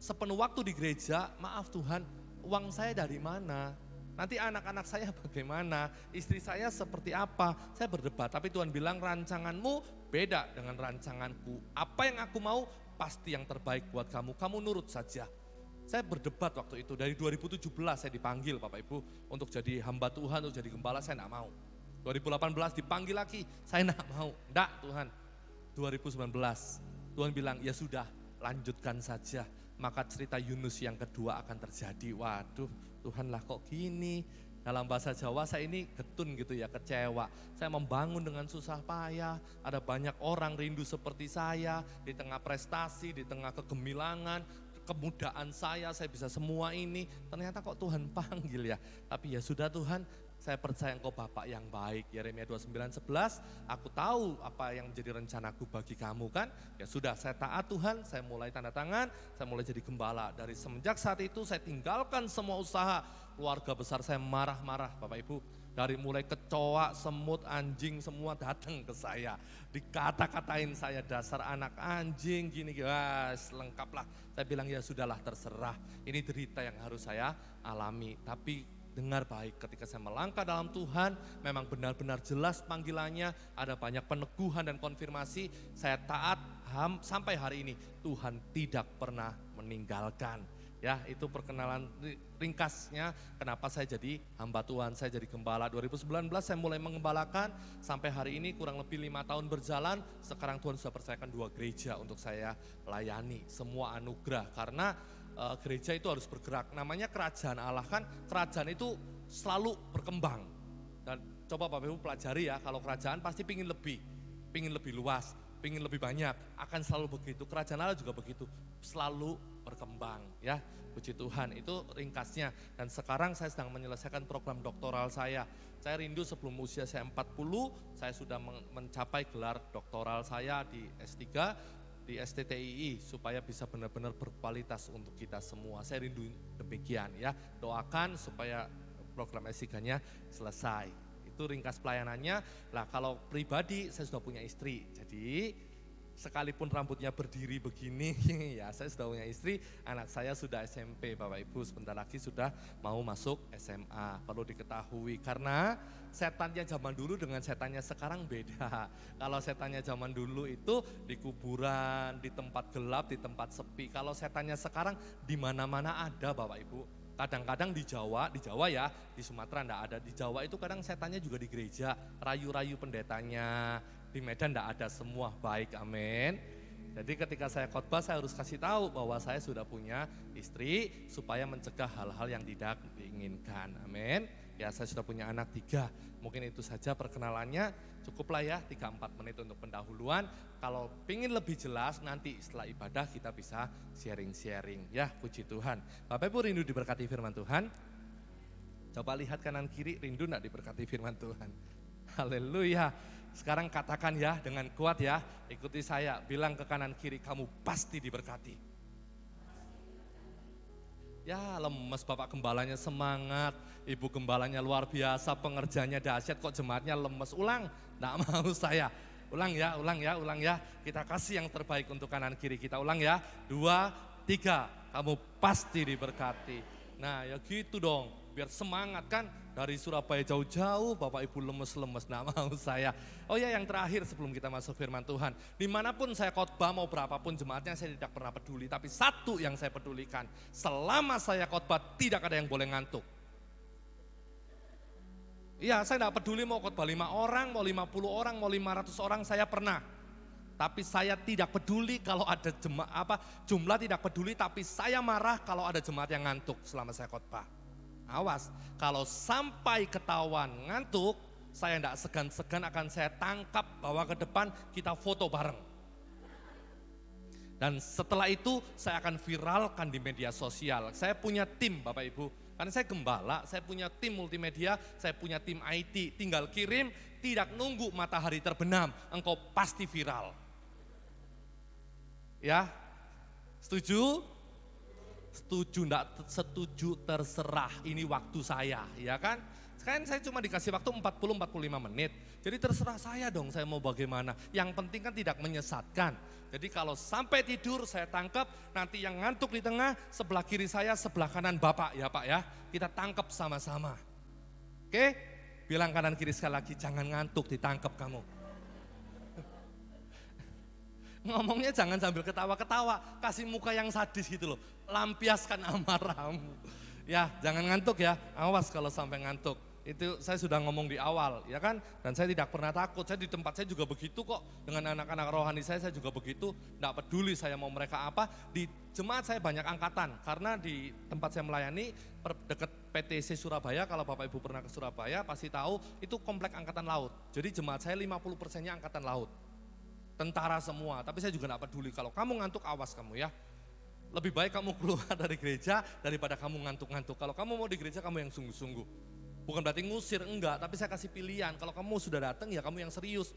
sepenuh waktu di gereja, maaf Tuhan, uang saya dari mana? Nanti anak-anak saya bagaimana? Istri saya seperti apa? Saya berdebat, tapi Tuhan bilang rancanganmu beda dengan rancanganku. Apa yang aku mau pasti yang terbaik buat kamu, kamu nurut saja. Saya berdebat waktu itu, dari 2017 saya dipanggil Bapak Ibu untuk jadi hamba Tuhan, untuk jadi gembala, saya enggak mau. 2018 dipanggil lagi, saya enggak mau. Enggak Tuhan, 2019 Tuhan bilang ya sudah lanjutkan saja. Maka cerita Yunus yang kedua akan terjadi. Waduh Tuhan lah kok gini. Dalam bahasa Jawa saya ini getun gitu ya, kecewa. Saya membangun dengan susah payah, ada banyak orang rindu seperti saya. Di tengah prestasi, di tengah kegemilangan, kemudaan saya bisa semua ini. Ternyata kok Tuhan panggil ya. Tapi ya sudah Tuhan, saya percaya Engkau Bapak yang baik. Yeremia 29:11, aku tahu apa yang menjadi rencanaku bagi kamu kan. Ya sudah, saya taat Tuhan, saya mulai tanda tangan, saya mulai jadi gembala. Dari semenjak saat itu saya tinggalkan semua usaha. Keluarga besar saya marah-marah Bapak Ibu. Dari mulai kecoa, semut, anjing semua datang ke saya. Dikata-katain saya dasar anak anjing gini, lengkap lah. Saya bilang ya sudahlah terserah. Ini derita yang harus saya alami. Tapi dengar baik, ketika saya melangkah dalam Tuhan, memang benar-benar jelas panggilannya, ada banyak peneguhan dan konfirmasi, saya taat sampai hari ini. Tuhan tidak pernah meninggalkan. Ya, itu perkenalan ringkasnya kenapa saya jadi hamba Tuhan, saya jadi gembala. 2019 saya mulai mengembalakan, sampai hari ini kurang lebih 5 tahun berjalan. Sekarang Tuhan sudah percayakan 2 gereja untuk saya layani, semua anugerah. Karena gereja itu harus bergerak, namanya kerajaan Allah kan, kerajaan itu selalu berkembang. Dan coba Bapak Ibu pelajari ya, kalau kerajaan pasti pingin lebih luas, pingin lebih banyak, akan selalu begitu. Kerajaan Allah juga begitu, selalu berkembang ya, puji Tuhan. Itu ringkasnya. Dan sekarang saya sedang menyelesaikan program doktoral saya. Saya rindu sebelum usia saya 40, saya sudah mencapai gelar doktoral saya di S3, di STTII, supaya bisa benar-benar berkualitas untuk kita semua. Saya rindu demikian ya, doakan supaya program S3-nya selesai. Itu ringkas pelayanannya. Nah kalau pribadi saya sudah punya istri, jadi sekalipun rambutnya berdiri begini, ya saya sudah punya istri, anak saya sudah SMP Bapak Ibu, sebentar lagi sudah mau masuk SMA. Perlu diketahui karena setannya zaman dulu dengan setannya sekarang beda. Kalau setannya zaman dulu itu di kuburan, di tempat gelap, di tempat sepi. Kalau setannya sekarang di mana-mana ada Bapak Ibu. Kadang-kadang di Jawa ya, di Sumatera enggak ada. Di Jawa itu kadang setannya juga di gereja, rayu-rayu pendetanya. Di Medan enggak ada semua, baik, amin. Jadi ketika saya khotbah saya harus kasih tahu bahwa saya sudah punya istri supaya mencegah hal-hal yang tidak diinginkan, amin. Ya saya sudah punya anak 3, mungkin itu saja perkenalannya, cukuplah ya 3-4 menit untuk pendahuluan. Kalau ingin lebih jelas nanti setelah ibadah kita bisa sharing-sharing ya, puji Tuhan. Bapak Ibu rindu diberkati firman Tuhan? Coba lihat kanan kiri, rindu enggak diberkati firman Tuhan? Haleluya. Sekarang katakan ya dengan kuat ya, ikuti saya, bilang ke kanan kiri, kamu pasti diberkati. Ya lemes, Bapak gembalanya semangat, Ibu gembalanya luar biasa, pengerjanya dahsyat, kok jemaatnya lemes. Ulang, enggak mau saya. Ulang ya. Kita kasih yang terbaik untuk kanan kiri kita. Ulang ya, 2, 3, kamu pasti diberkati. Nah ya gitu dong, biar semangat kan. Dari Surabaya jauh-jauh, Bapak Ibu lemes-lemes, enggak mau saya. Oh ya yang terakhir sebelum kita masuk firman Tuhan. Dimanapun saya khotbah, mau berapapun jemaatnya saya tidak pernah peduli. Tapi satu yang saya pedulikan, selama saya khotbah tidak ada yang boleh ngantuk. Iya saya tidak peduli mau khotbah 5 orang, mau 50 orang, mau 500 orang, saya pernah. Tapi saya tidak peduli kalau ada jumlah tidak peduli, tapi saya marah kalau ada jemaat yang ngantuk selama saya khotbah. Awas, kalau sampai ketahuan ngantuk, saya tidak segan-segan akan saya tangkap, bawa ke depan, kita foto bareng. Dan setelah itu saya akan viralkan di media sosial. Saya punya tim Bapak Ibu, karena saya gembala, saya punya tim multimedia, saya punya tim IT, tinggal kirim, tidak nunggu matahari terbenam, engkau pasti viral. Ya, setuju? Setuju enggak setuju terserah, ini waktu saya ya kan. Sekarang saya cuma dikasih waktu 40-45 menit, jadi terserah saya dong saya mau bagaimana. Yang penting kan tidak menyesatkan. Jadi kalau sampai tidur saya tangkap, nanti yang ngantuk di tengah, sebelah kiri saya, sebelah kanan Bapak ya Pak ya. Kita tangkap sama-sama. Oke, bilang kanan kiri sekali lagi, jangan ngantuk ditangkap kamu. Ngomongnya jangan sambil ketawa-ketawa, kasih muka yang sadis gitu loh, lampiaskan amarahmu. Ya jangan ngantuk ya, awas kalau sampai ngantuk. Itu saya sudah ngomong di awal ya kan, dan saya tidak pernah takut, saya di tempat saya juga begitu kok. Dengan anak-anak rohani saya juga begitu, enggak peduli saya mau mereka apa. Di jemaat saya banyak angkatan, karena di tempat saya melayani dekat PTC Surabaya, kalau Bapak Ibu pernah ke Surabaya pasti tahu, itu komplek angkatan laut. Jadi jemaat saya 50%-nya angkatan laut. Tentara semua, tapi saya juga enggak peduli. Kalau kamu ngantuk, awas kamu ya. Lebih baik kamu keluar dari gereja daripada kamu ngantuk-ngantuk. Kalau kamu mau di gereja, kamu yang sungguh-sungguh. Bukan berarti ngusir, enggak, tapi saya kasih pilihan. Kalau kamu sudah datang, ya kamu yang serius.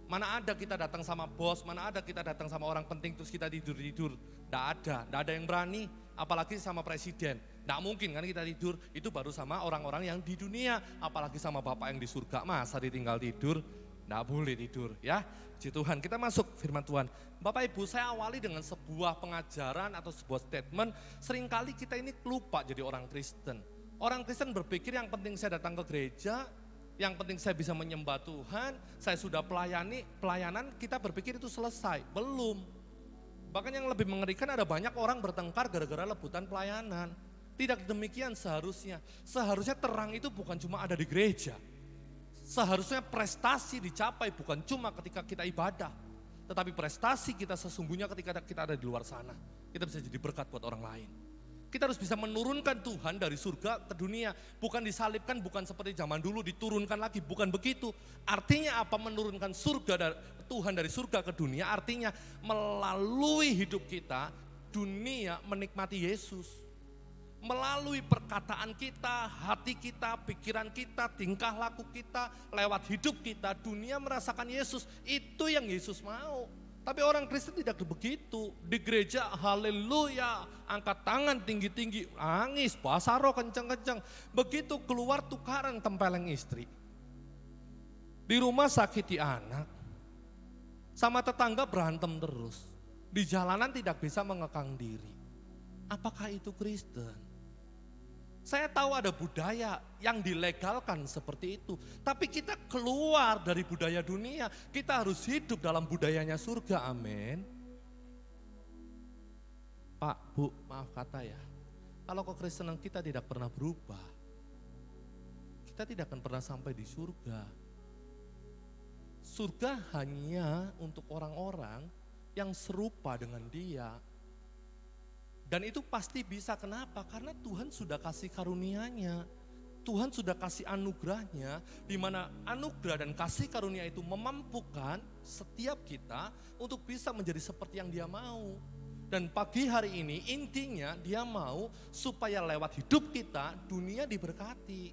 Mana ada kita datang sama bos, mana ada kita datang sama orang penting terus kita tidur-tidur. Enggak ada yang berani, apalagi sama presiden. Nggak mungkin kan kita tidur, itu baru sama orang-orang yang di dunia. Apalagi sama Bapak yang di surga, masa ditinggal tidur? Nggak boleh tidur ya. Puji Tuhan, kita masuk firman Tuhan. Bapak Ibu, saya awali dengan sebuah pengajaran atau sebuah statement. Seringkali kita ini lupa jadi orang Kristen. Orang Kristen berpikir yang penting saya datang ke gereja, yang penting saya bisa menyembah Tuhan, saya sudah pelayanan, kita berpikir itu selesai. Belum. Bahkan yang lebih mengerikan ada banyak orang bertengkar gara-gara rebutan pelayanan. Tidak demikian seharusnya. Seharusnya terang itu bukan cuma ada di gereja. Seharusnya prestasi dicapai bukan cuma ketika kita ibadah. Tetapi prestasi kita sesungguhnya ketika kita ada di luar sana. Kita bisa jadi berkat buat orang lain. Kita harus bisa menurunkan Tuhan dari surga ke dunia. Bukan disalibkan, bukan seperti zaman dulu diturunkan lagi. Bukan begitu. Artinya apa menurunkan Tuhan dari surga ke dunia? Artinya melalui hidup kita, dunia menikmati Yesus. Melalui perkataan kita, hati kita, pikiran kita, tingkah laku kita, lewat hidup kita, dunia merasakan Yesus. Itu yang Yesus mau. Tapi orang Kristen tidak begitu. Di gereja haleluya, angkat tangan tinggi-tinggi, nangis, bahasa roh kencang-kencang. Begitu keluar tukaran tempeleng istri. Di rumah sakiti anak. Sama tetangga berantem terus. Di jalanan tidak bisa mengekang diri. Apakah itu Kristen? Saya tahu ada budaya yang dilegalkan seperti itu. Tapi kita keluar dari budaya dunia. Kita harus hidup dalam budayanya surga, amin. Pak, Bu, maaf kata ya. Kalau kekristenan kita tidak pernah berubah, kita tidak akan pernah sampai di surga. Surga hanya untuk orang-orang yang serupa dengan Dia. Dan itu pasti bisa, kenapa? Karena Tuhan sudah kasih karunia-Nya. Tuhan sudah kasih anugerahnya, di mana anugerah dan kasih karunia itu memampukan setiap kita untuk bisa menjadi seperti yang Dia mau. Dan pagi hari ini intinya Dia mau supaya lewat hidup kita dunia diberkati.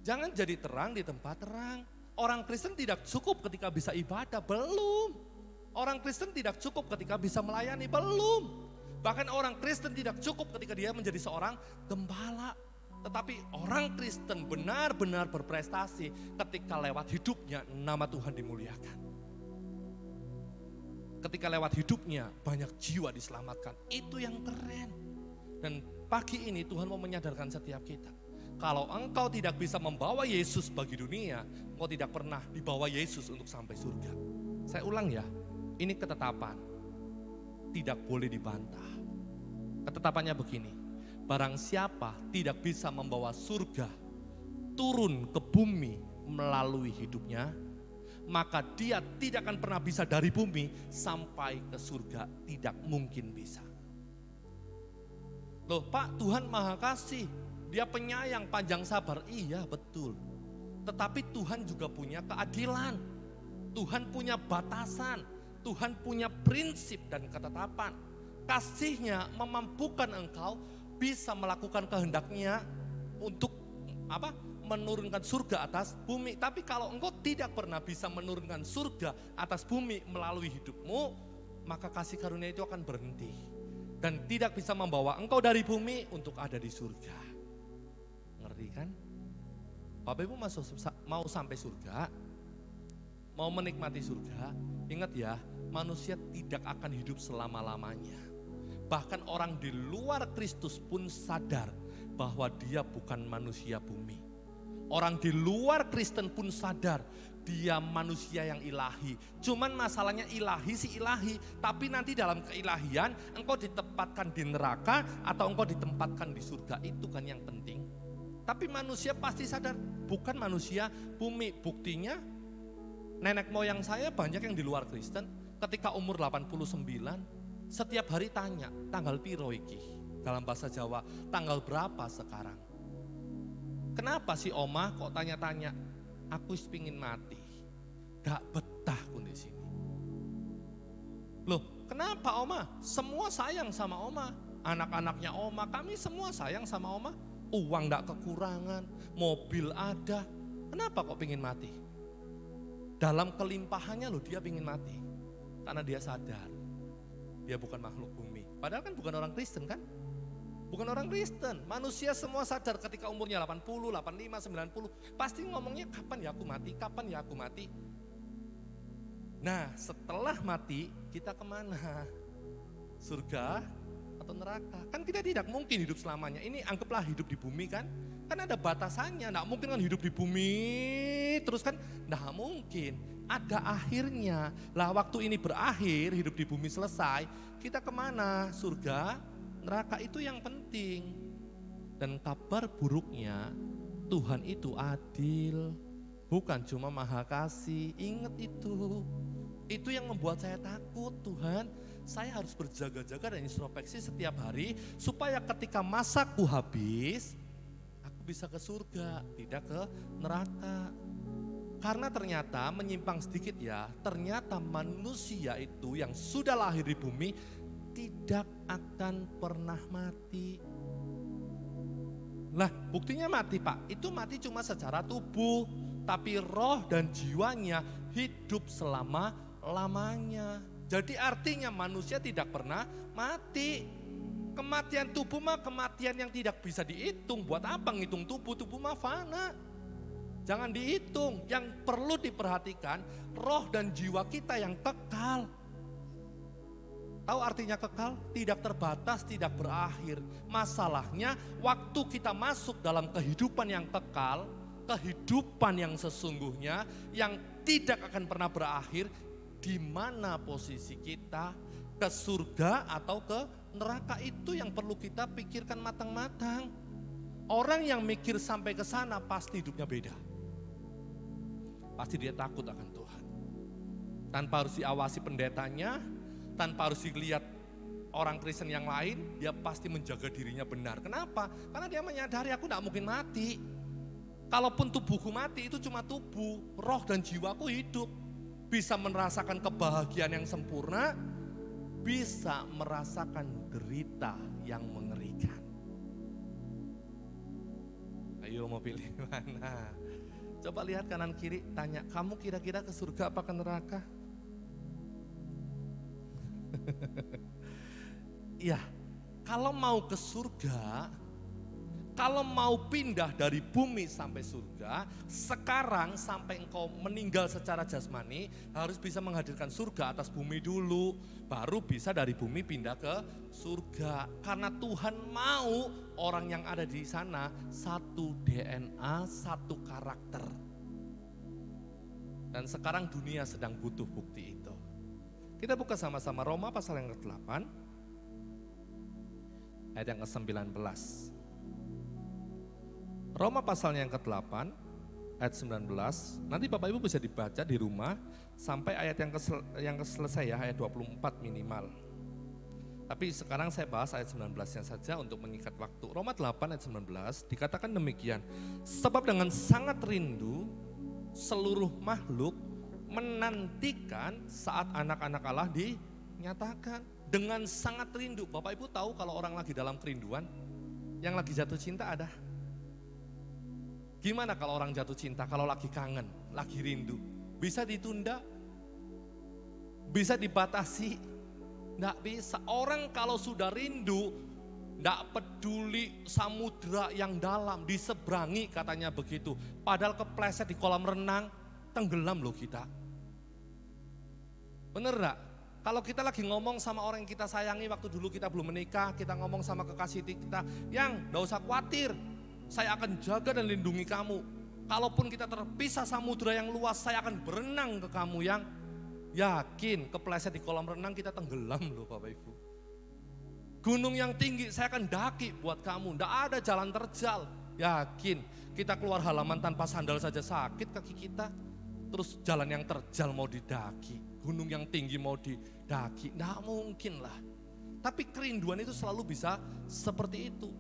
Jangan jadi terang di tempat terang. Orang Kristen tidak cukup ketika bisa ibadah, belum. Orang Kristen tidak cukup ketika bisa melayani, belum. Bahkan orang Kristen tidak cukup ketika dia menjadi seorang gembala. Tetapi orang Kristen benar-benar berprestasi ketika lewat hidupnya nama Tuhan dimuliakan. Ketika lewat hidupnya banyak jiwa diselamatkan. Itu yang keren. Dan pagi ini Tuhan mau menyadarkan setiap kita. Kalau engkau tidak bisa membawa Yesus bagi dunia, engkau tidak pernah dibawa Yesus untuk sampai surga. Saya ulang ya. Ini ketetapan, tidak boleh dibantah. Ketetapannya begini, barang siapa tidak bisa membawa surga turun ke bumi melalui hidupnya, maka dia tidak akan pernah bisa dari bumi sampai ke surga, tidak mungkin bisa. Loh Pak, Tuhan Maha Kasih, Dia penyayang, panjang sabar, iya betul. Tetapi Tuhan juga punya keadilan, Tuhan punya batasan. Tuhan punya prinsip dan ketetapan. Kasih-Nya memampukan engkau bisa melakukan kehendak-Nya untuk menurunkan surga atas bumi. Tapi kalau engkau tidak pernah bisa menurunkan surga atas bumi melalui hidupmu, maka kasih karunia itu akan berhenti. Dan tidak bisa membawa engkau dari bumi untuk ada di surga. Ngerti kan? Bapak Ibu mau sampai surga, mau menikmati surga, ingat ya, manusia tidak akan hidup selama-lamanya. Bahkan orang di luar Kristus pun sadar bahwa dia bukan manusia bumi. Orang di luar Kristen pun sadar dia manusia yang ilahi. Cuman masalahnya ilahi sih ilahi, tapi nanti dalam keilahian engkau ditempatkan di neraka atau engkau ditempatkan di surga, itu kan yang penting. Tapi manusia pasti sadar bukan manusia bumi. Buktinya nenek moyang saya banyak yang di luar Kristen, ketika umur 89, setiap hari tanya, tanggal piro iki? Dalam bahasa Jawa, tanggal berapa sekarang? Kenapa sih Oma kok tanya-tanya? Aku pingin mati, gak betah kondisi ini. Loh kenapa Oma? Semua sayang sama Oma, anak-anaknya Oma, kami semua sayang sama Oma. Uang gak kekurangan, mobil ada, kenapa kok pingin mati? Dalam kelimpahannya loh dia pingin mati. Karena dia sadar, dia bukan makhluk bumi. Padahal kan bukan orang Kristen kan? Bukan orang Kristen, manusia semua sadar ketika umurnya 80, 85, 90, pasti ngomongnya kapan ya aku mati, kapan ya aku mati. Nah setelah mati kita kemana? Surga atau neraka? Kan kita tidak mungkin hidup selamanya, ini anggaplah hidup di bumi kan ada batasannya, enggak mungkin kan hidup di bumi terus kan, enggak mungkin. Ada akhirnya, lah waktu ini berakhir, hidup di bumi selesai, kita kemana? Surga, neraka itu yang penting. Dan kabar buruknya, Tuhan itu adil, bukan cuma maha kasih, ingat itu. Itu yang membuat saya takut, Tuhan, saya harus berjaga-jaga dan introspeksi setiap hari, supaya ketika masaku habis, aku bisa ke surga, tidak ke neraka. Karena ternyata menyimpang sedikit ya, ternyata manusia itu yang sudah lahir di bumi tidak akan pernah mati. Lah buktinya mati Pak, itu mati cuma secara tubuh, tapi roh dan jiwanya hidup selama-lamanya. Jadi artinya manusia tidak pernah mati. Kematian tubuh mah kematian yang tidak bisa dihitung. Buat apa ngitung tubuh mah fana. Jangan dihitung, yang perlu diperhatikan roh dan jiwa kita yang kekal. Tahu artinya kekal? Tidak terbatas, tidak berakhir. Masalahnya waktu kita masuk dalam kehidupan yang kekal, kehidupan yang sesungguhnya, yang tidak akan pernah berakhir, di mana posisi kita, ke surga atau ke neraka, itu yang perlu kita pikirkan matang-matang. Orang yang mikir sampai ke sana pasti hidupnya beda. Pasti dia takut akan Tuhan. Tanpa harus diawasi pendetanya, tanpa harus dilihat orang Kristen yang lain, dia pasti menjaga dirinya benar. Kenapa? Karena dia menyadari aku tidak mungkin mati. Kalaupun tubuhku mati itu cuma tubuh, roh dan jiwaku hidup. Bisa merasakan kebahagiaan yang sempurna, bisa merasakan derita yang mengerikan. Ayo mau pilih mana? Coba lihat kanan kiri, tanya, kamu kira-kira ke surga apa ke neraka? Iya, kalau mau ke surga, kalau mau pindah dari bumi sampai surga, sekarang sampai engkau meninggal secara jasmani, harus bisa menghadirkan surga atas bumi dulu, baru bisa dari bumi pindah ke surga. Karena Tuhan mau orang yang ada di sana satu DNA, satu karakter. Dan sekarang dunia sedang butuh bukti itu. Kita buka sama-sama Roma pasal yang ke-8, ayat yang ke-19. Roma pasalnya yang ke-8, ayat 19, nanti Bapak Ibu bisa dibaca di rumah sampai ayat yang selesai ya, ayat 24 minimal. Tapi sekarang saya bahas ayat 19-nya saja untuk mengikat waktu. Roma 8 ayat 19 dikatakan demikian, sebab dengan sangat rindu seluruh makhluk menantikan saat anak-anak Allah dinyatakan. Dengan sangat rindu, Bapak Ibu tahu kalau orang lagi dalam kerinduan, yang lagi jatuh cinta ada? Gimana kalau orang jatuh cinta, kalau lagi kangen, lagi rindu? Bisa ditunda? Bisa dibatasi? Nggak bisa. Orang kalau sudah rindu, nggak peduli samudra yang dalam, diseberangi katanya begitu. Padahal kepleset di kolam renang, tenggelam loh kita. Bener nggak? Kalau kita lagi ngomong sama orang yang kita sayangi waktu dulu kita belum menikah, kita ngomong sama kekasih kita, yang nggak usah khawatir, saya akan jaga dan lindungi kamu. Kalaupun kita terpisah samudra yang luas, saya akan berenang ke kamu. Yang yakin kepleset di kolam renang kita tenggelam loh Bapak Ibu. Gunung yang tinggi saya akan daki buat kamu, nggak ada jalan terjal. Yakin kita keluar halaman tanpa sandal saja sakit kaki kita. Terus jalan yang terjal mau didaki, gunung yang tinggi mau didaki, nggak mungkin lah. Tapi kerinduan itu selalu bisa seperti itu.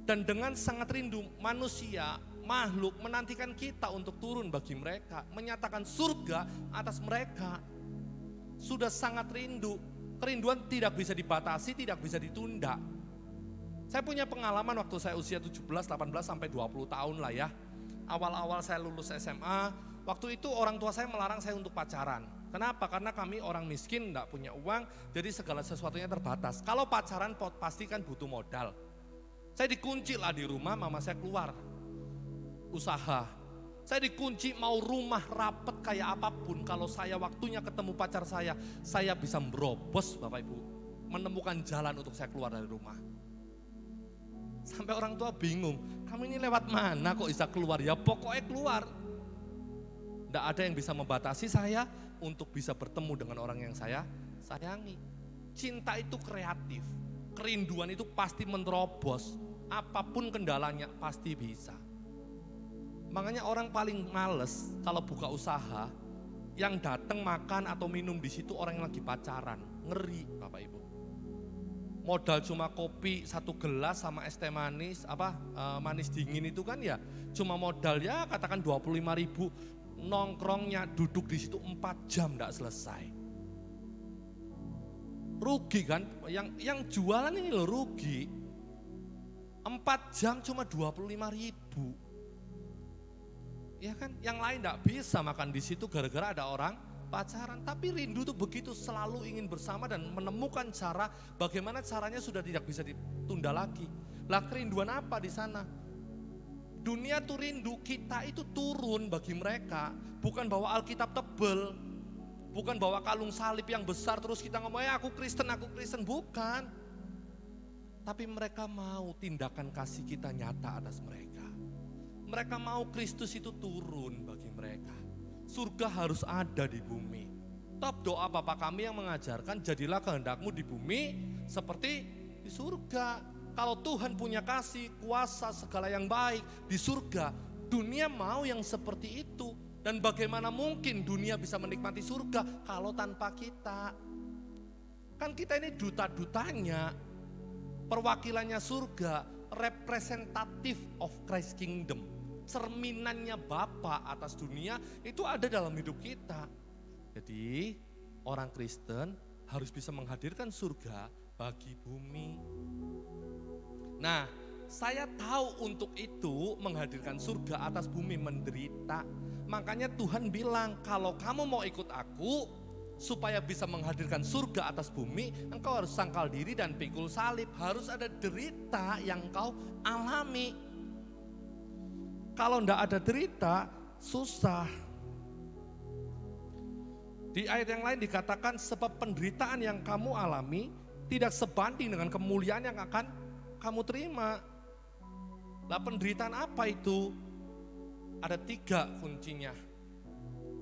Dan dengan sangat rindu manusia, makhluk menantikan kita untuk turun bagi mereka, menyatakan surga atas mereka. Sudah sangat rindu, kerinduan tidak bisa dibatasi, tidak bisa ditunda. Saya punya pengalaman waktu saya usia 17, 18 sampai 20 tahun lah ya. Awal-awal saya lulus SMA, waktu itu orang tua saya melarang saya untuk pacaran. Kenapa? Karena kami orang miskin, enggak punya uang, jadi segala sesuatunya terbatas. Kalau pacaran pasti kan butuh modal. Saya dikunci lah di rumah, mama saya keluar usaha. Saya dikunci mau rumah rapet kayak apapun, kalau saya waktunya ketemu pacar saya bisa merobos Bapak Ibu, menemukan jalan untuk saya keluar dari rumah. Sampai orang tua bingung, kamu ini lewat mana kok bisa keluar? Ya pokoknya keluar. Tidak ada yang bisa membatasi saya untuk bisa bertemu dengan orang yang saya sayangi. Cinta itu kreatif, kerinduan itu pasti menerobos, apapun kendalanya pasti bisa. Makanya orang paling males kalau buka usaha, yang datang makan atau minum di situ orang yang lagi pacaran, ngeri Bapak Ibu. Modal cuma kopi 1 gelas sama es teh manis, manis dingin itu kan ya, cuma modal ya katakan 25.000, nongkrongnya duduk di situ 4 jam tidak selesai. Rugi kan, yang jualan ini loh rugi. 4 jam cuma 25.000. Ya kan, yang lain tidak bisa makan di situ gara-gara ada orang pacaran. Tapi rindu tuh begitu, selalu ingin bersama dan menemukan cara bagaimana caranya sudah tidak bisa ditunda lagi. Lah kerinduan apa di sana? Dunia tuh rindu, kita itu turun bagi mereka. Bukan bawa Alkitab tebel, bukan bawa kalung salib yang besar terus kita ngomong aku Kristen, bukan. Tapi mereka mau tindakan kasih kita nyata atas mereka. Mereka mau Kristus itu turun bagi mereka. Surga harus ada di bumi. Top doa Bapa kami yang mengajarkan, jadilah kehendakmu di bumi seperti di surga. Kalau Tuhan punya kasih, kuasa, segala yang baik di surga, dunia mau yang seperti itu. Dan bagaimana mungkin dunia bisa menikmati surga kalau tanpa kita? Kan kita ini duta-dutanya, perwakilannya surga, representative of Christ Kingdom. Cerminannya Bapa atas dunia itu ada dalam hidup kita. Jadi orang Kristen harus bisa menghadirkan surga bagi bumi. Nah, saya tahu untuk itu menghadirkan surga atas bumi menderita. Makanya Tuhan bilang, kalau kamu mau ikut aku supaya bisa menghadirkan surga atas bumi, engkau harus sangkal diri dan pikul salib. Harus ada derita yang kau alami. Kalau enggak ada derita, susah. Di ayat yang lain dikatakan, sebab penderitaan yang kamu alami tidak sebanding dengan kemuliaan yang akan kamu terima. Lah penderitaan apa itu? Ada 3 kuncinya.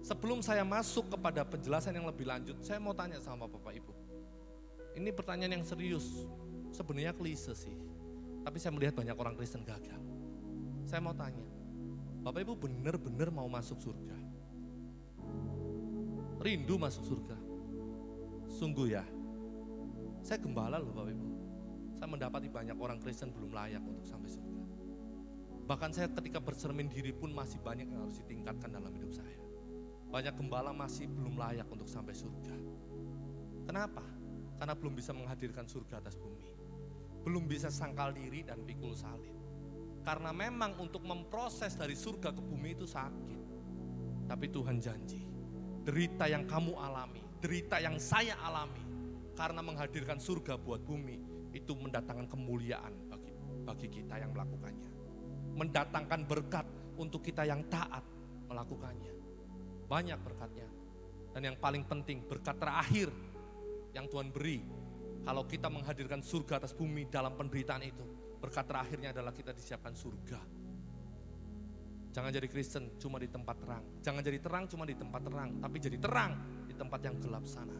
Sebelum saya masuk kepada penjelasan yang lebih lanjut, saya mau tanya sama Bapak Ibu. Ini pertanyaan yang serius, sebenarnya klise sih. Tapi saya melihat banyak orang Kristen gagal. Saya mau tanya, Bapak Ibu benar-benar mau masuk surga? Rindu masuk surga? Sungguh ya, saya gembala loh Bapak Ibu. Saya mendapati banyak orang Kristen belum layak untuk sampai surga. Bahkan saya ketika bercermin diri pun masih banyak yang harus ditingkatkan dalam hidup saya. Banyak gembala masih belum layak untuk sampai surga. Kenapa? Karena belum bisa menghadirkan surga atas bumi. Belum bisa sangkal diri dan pikul salib. Karena memang untuk memproses dari surga ke bumi itu sakit. Tapi Tuhan janji, derita yang kamu alami, derita yang saya alami, karena menghadirkan surga buat bumi, itu mendatangkan kemuliaan bagi kita yang melakukannya. Mendatangkan berkat untuk kita yang taat melakukannya. Banyak berkatnya. Dan yang paling penting, berkat terakhir yang Tuhan beri, kalau kita menghadirkan surga atas bumi dalam penderitaan itu, berkat terakhirnya adalah kita disiapkan surga. Jangan jadi Kristen cuma di tempat terang. Jangan jadi terang cuma di tempat terang. Tapi jadi terang di tempat yang gelap sana.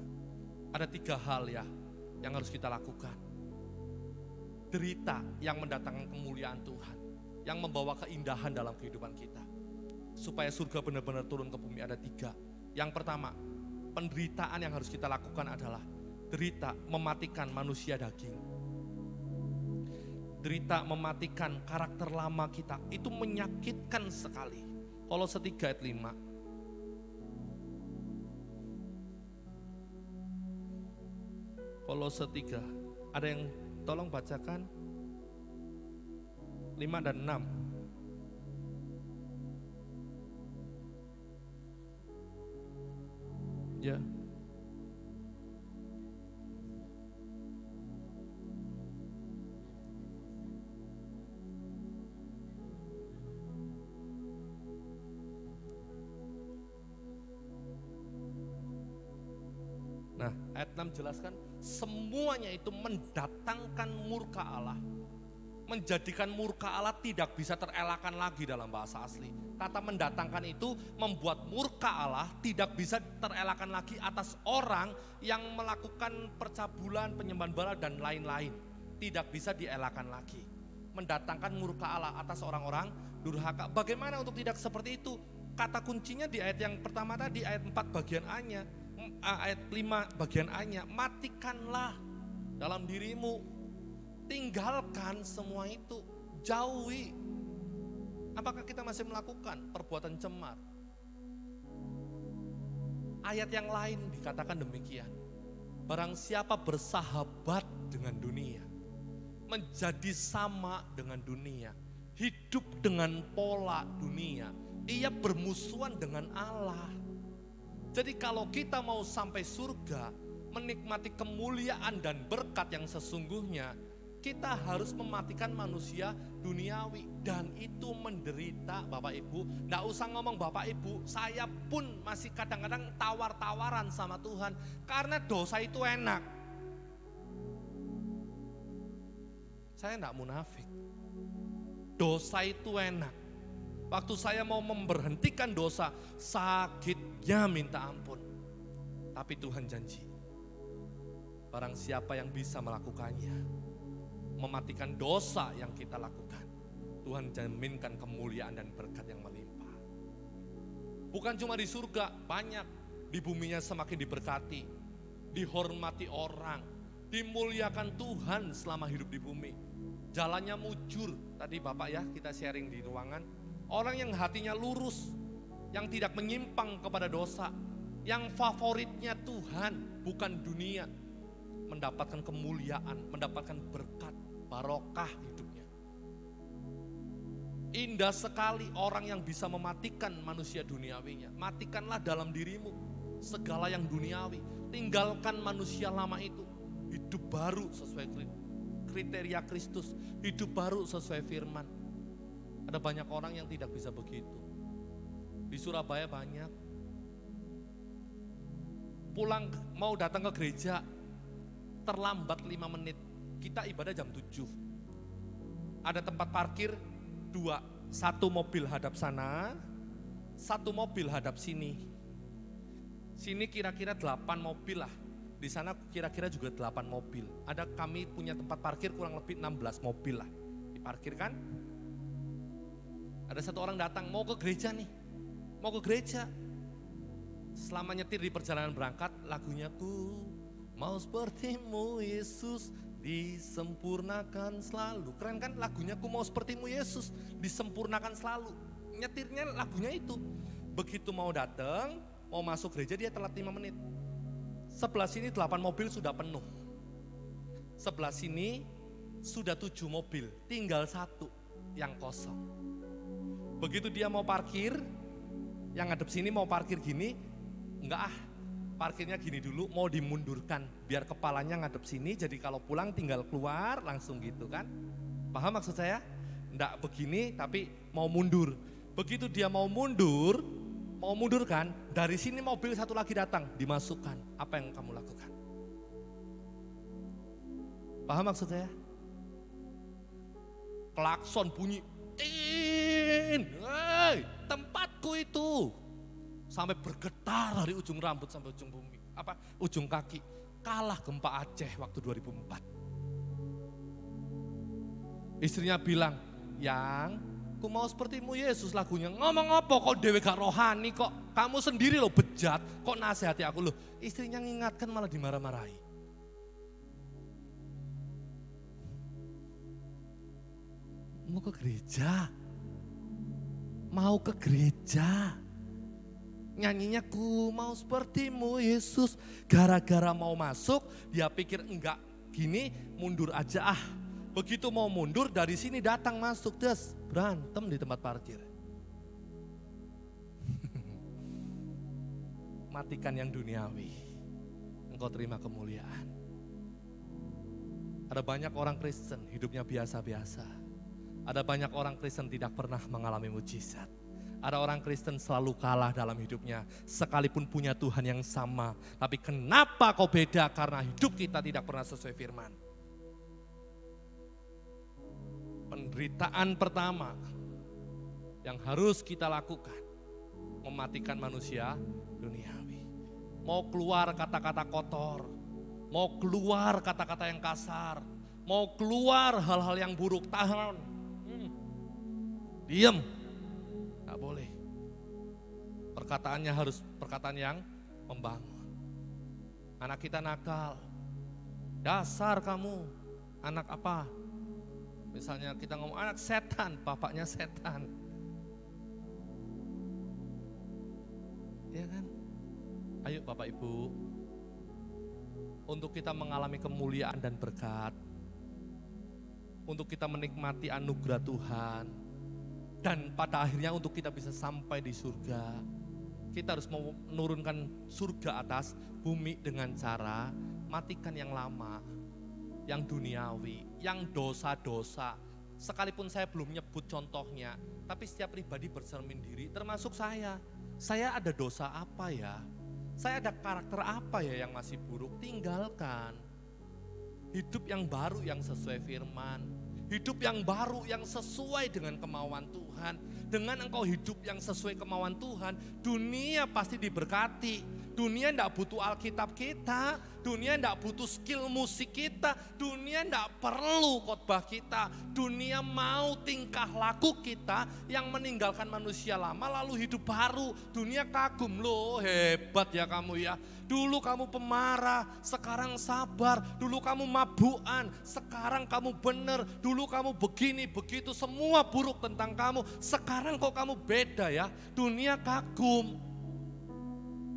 Ada 3 hal ya yang harus kita lakukan. Derita yang mendatangkan kemuliaan Tuhan. Yang membawa keindahan dalam kehidupan kita. Supaya surga benar-benar turun ke bumi ada 3. Yang pertama, penderitaan yang harus kita lakukan adalah derita mematikan manusia daging. Derita mematikan karakter lama kita, itu menyakitkan sekali. Kolose 3 ayat 5. Kolose 3, ada yang tolong bacakan 5 dan 6. Ya. Nah, ayat 6 jelaskan semuanya itu mendatangkan murka Allah. Menjadikan murka Allah tidak bisa terelakkan lagi dalam bahasa asli. Kata mendatangkan itu membuat murka Allah tidak bisa terelakkan lagi atas orang yang melakukan percabulan, penyembahan berhala dan lain-lain. Tidak bisa dielakkan lagi. Mendatangkan murka Allah atas orang-orang durhaka. Bagaimana untuk tidak seperti itu? Kata kuncinya di ayat yang pertama tadi, ayat 4 bagian A-nya, ayat 5 bagian A-nya, matikanlah dalam dirimu. Tinggalkan semua itu, jauhi. Apakah kita masih melakukan perbuatan cemar? Ayat yang lain dikatakan demikian. Barang siapa bersahabat dengan dunia, menjadi sama dengan dunia, hidup dengan pola dunia, ia bermusuhan dengan Allah. Jadi kalau kita mau sampai surga, menikmati kemuliaan dan berkat yang sesungguhnya, kita harus mematikan manusia duniawi, dan itu menderita Bapak Ibu. Nggak usah ngomong Bapak Ibu, saya pun masih kadang-kadang tawar-tawaran sama Tuhan karena dosa itu enak. Saya nggak munafik, dosa itu enak. Waktu saya mau memberhentikan dosa, sakitnya minta ampun. Tapi Tuhan janji, barang siapa yang bisa melakukannya, mematikan dosa yang kita lakukan, Tuhan jaminkan kemuliaan dan berkat yang melimpah. Bukan cuma di surga, banyak di buminya semakin diberkati, dihormati orang, dimuliakan Tuhan selama hidup di bumi. Jalannya mujur, tadi Bapak ya kita sharing di ruangan, orang yang hatinya lurus, yang tidak menyimpang kepada dosa, yang favoritnya Tuhan bukan dunia, mendapatkan kemuliaan, mendapatkan berkat, barokah hidupnya. Indah sekali orang yang bisa mematikan manusia duniawinya. Matikanlah dalam dirimu segala yang duniawi. Tinggalkan manusia lama itu. Hidup baru sesuai kriteria Kristus. Hidup baru sesuai firman. Ada banyak orang yang tidak bisa begitu. Di Surabaya banyak. Pulang mau datang ke gereja, terlambat 5 menit. Kita ibadah jam 7. Ada tempat parkir 2, 1 mobil hadap sana, 1 mobil hadap sini. Sini kira-kira 8 mobil lah. Di sana kira-kira juga 8 mobil. Ada kami punya tempat parkir kurang lebih 16 mobil lah. Diparkirkan. Ada 1 orang datang mau ke gereja nih. Mau ke gereja. Selama nyetir di perjalanan berangkat, lagunya ku mau sepertimu Yesus, disempurnakan selalu. Keren kan lagunya, ku mau sepertimu Yesus, disempurnakan selalu. Nyetirnya lagunya itu. Begitu mau datang, mau masuk gereja dia telat 5 menit. Sebelah sini 8 mobil sudah penuh. Sebelah sini sudah 7 mobil, tinggal 1 yang kosong. Begitu dia mau parkir, yang ngadep sini mau parkir gini, enggak parkirnya gini dulu, mau dimundurkan biar kepalanya ngadep sini, jadi kalau pulang tinggal keluar langsung gitu kan. Paham maksud saya? Enggak begini tapi mau mundur. Begitu dia mau mundur kan, dari sini mobil 1 lagi datang, dimasukkan. Apa yang kamu lakukan? Paham maksud saya? Klakson bunyi, hei, tempatku itu. Sampai bergetar dari ujung rambut sampai ujung bumi, ujung kaki. Kalah gempa Aceh waktu 2004. Istrinya bilang, "Yang, ku mau sepertimu Yesus," lagunya. Ngomong apa kok dewe gak rohani kok? Kamu sendiri loh bejat, kok nasihati aku loh. Istrinya ngingatkan malah dimarah-marahi. Mau ke gereja. Nyanyinya ku mau sepertimu Yesus. Gara-gara mau masuk, dia pikir enggak gini, mundur aja ah. Begitu mau mundur, dari sini datang masuk, des berantem di tempat parkir. Matikan yang duniawi, engkau terima kemuliaan. Ada banyak orang Kristen hidupnya biasa-biasa. Ada banyak orang Kristen tidak pernah mengalami mujizat. Ada orang Kristen selalu kalah dalam hidupnya, sekalipun punya Tuhan yang sama. Tapi kenapa kau beda? Karena hidup kita tidak pernah sesuai firman. Penderitaan pertama yang harus kita lakukan, mematikan manusia duniawi. Mau keluar kata-kata kotor, mau keluar kata-kata yang kasar, mau keluar hal-hal yang buruk, tahan. Diam, gak boleh. Perkataannya harus perkataan yang membangun. Anak kita nakal, dasar kamu, anak apa? Misalnya kita ngomong anak setan, bapaknya setan. Ya kan? Ayo Bapak Ibu, untuk kita mengalami kemuliaan dan berkat, untuk kita menikmati anugerah Tuhan, dan pada akhirnya untuk kita bisa sampai di surga, kita harus menurunkan surga atas bumi dengan cara matikan yang lama, yang duniawi, yang dosa-dosa. Sekalipun saya belum nyebut contohnya, tapi setiap pribadi bercermin diri, termasuk saya. Saya ada dosa apa ya? Saya ada karakter apa ya yang masih buruk? Tinggalkan. Hidup yang baru yang sesuai firman. Hidup yang baru yang sesuai dengan kemauan Tuhan. Dengan engkau hidup yang sesuai kemauan Tuhan, dunia pasti diberkati. Dunia tidak butuh Alkitab kita, dunia tidak butuh skill musik kita, dunia tidak perlu khotbah kita. Dunia mau tingkah laku kita yang meninggalkan manusia lama lalu hidup baru. Dunia kagum, loh hebat ya kamu ya. Dulu kamu pemarah, sekarang sabar. Dulu kamu mabukan, sekarang kamu benar. Dulu kamu begini, begitu, semua buruk tentang kamu. Sekarang kok kamu beda ya, dunia kagum.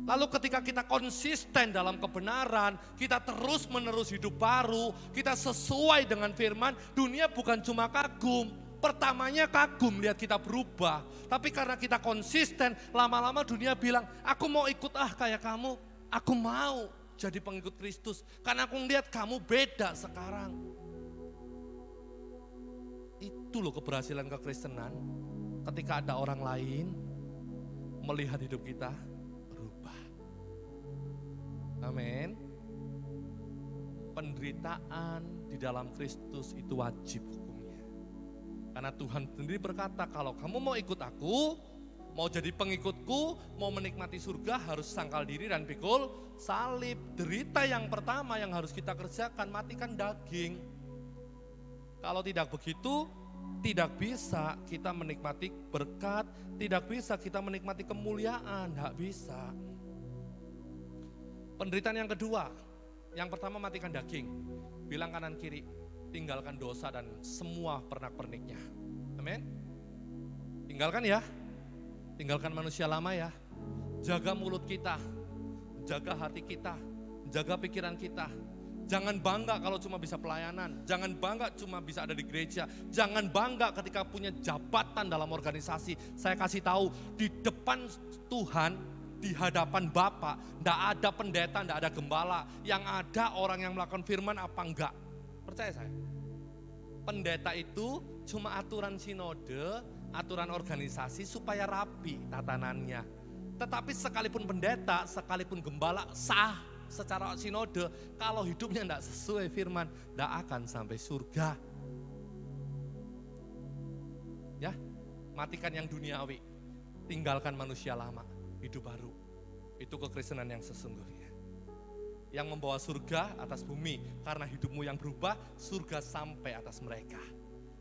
Lalu ketika kita konsisten dalam kebenaran, kita terus menerus hidup baru, kita sesuai dengan firman, dunia bukan cuma kagum. Pertamanya kagum lihat kita berubah, tapi karena kita konsisten, lama-lama dunia bilang, aku mau ikut kayak kamu, aku mau jadi pengikut Kristus. Karena aku lihat kamu beda sekarang. Itu loh keberhasilan kekristenan, ketika ada orang lain melihat hidup kita. Amin. Penderitaan di dalam Kristus itu wajib hukumnya. Karena Tuhan sendiri berkata, kalau kamu mau ikut aku, mau jadi pengikutku, mau menikmati surga, harus sangkal diri dan pikul salib. Derita yang pertama yang harus kita kerjakan, matikan daging. Kalau tidak begitu, tidak bisa kita menikmati berkat, tidak bisa kita menikmati kemuliaan, tidak bisa. Penderitaan yang kedua, yang pertama matikan daging, bilang kanan kiri, tinggalkan dosa dan semua pernak-perniknya. Amin. Tinggalkan ya, tinggalkan manusia lama ya. Jaga mulut kita, jaga hati kita, jaga pikiran kita. Jangan bangga kalau cuma bisa pelayanan, jangan bangga cuma bisa ada di gereja, jangan bangga ketika punya jabatan dalam organisasi. Saya kasih tahu, di depan Tuhan, di hadapan Bapa, tidak ada pendeta, tidak ada gembala. Yang ada orang yang melakukan firman apa enggak. Percaya saya. Pendeta itu cuma aturan sinode, aturan organisasi supaya rapi tatanannya. Tetapi sekalipun pendeta, sekalipun gembala sah secara sinode, kalau hidupnya tidak sesuai firman, tidak akan sampai surga. Ya, matikan yang duniawi, tinggalkan manusia lama. Hidup baru, itu kekristenan yang sesungguhnya. Yang membawa surga atas bumi, karena hidupmu yang berubah, surga sampai atas mereka.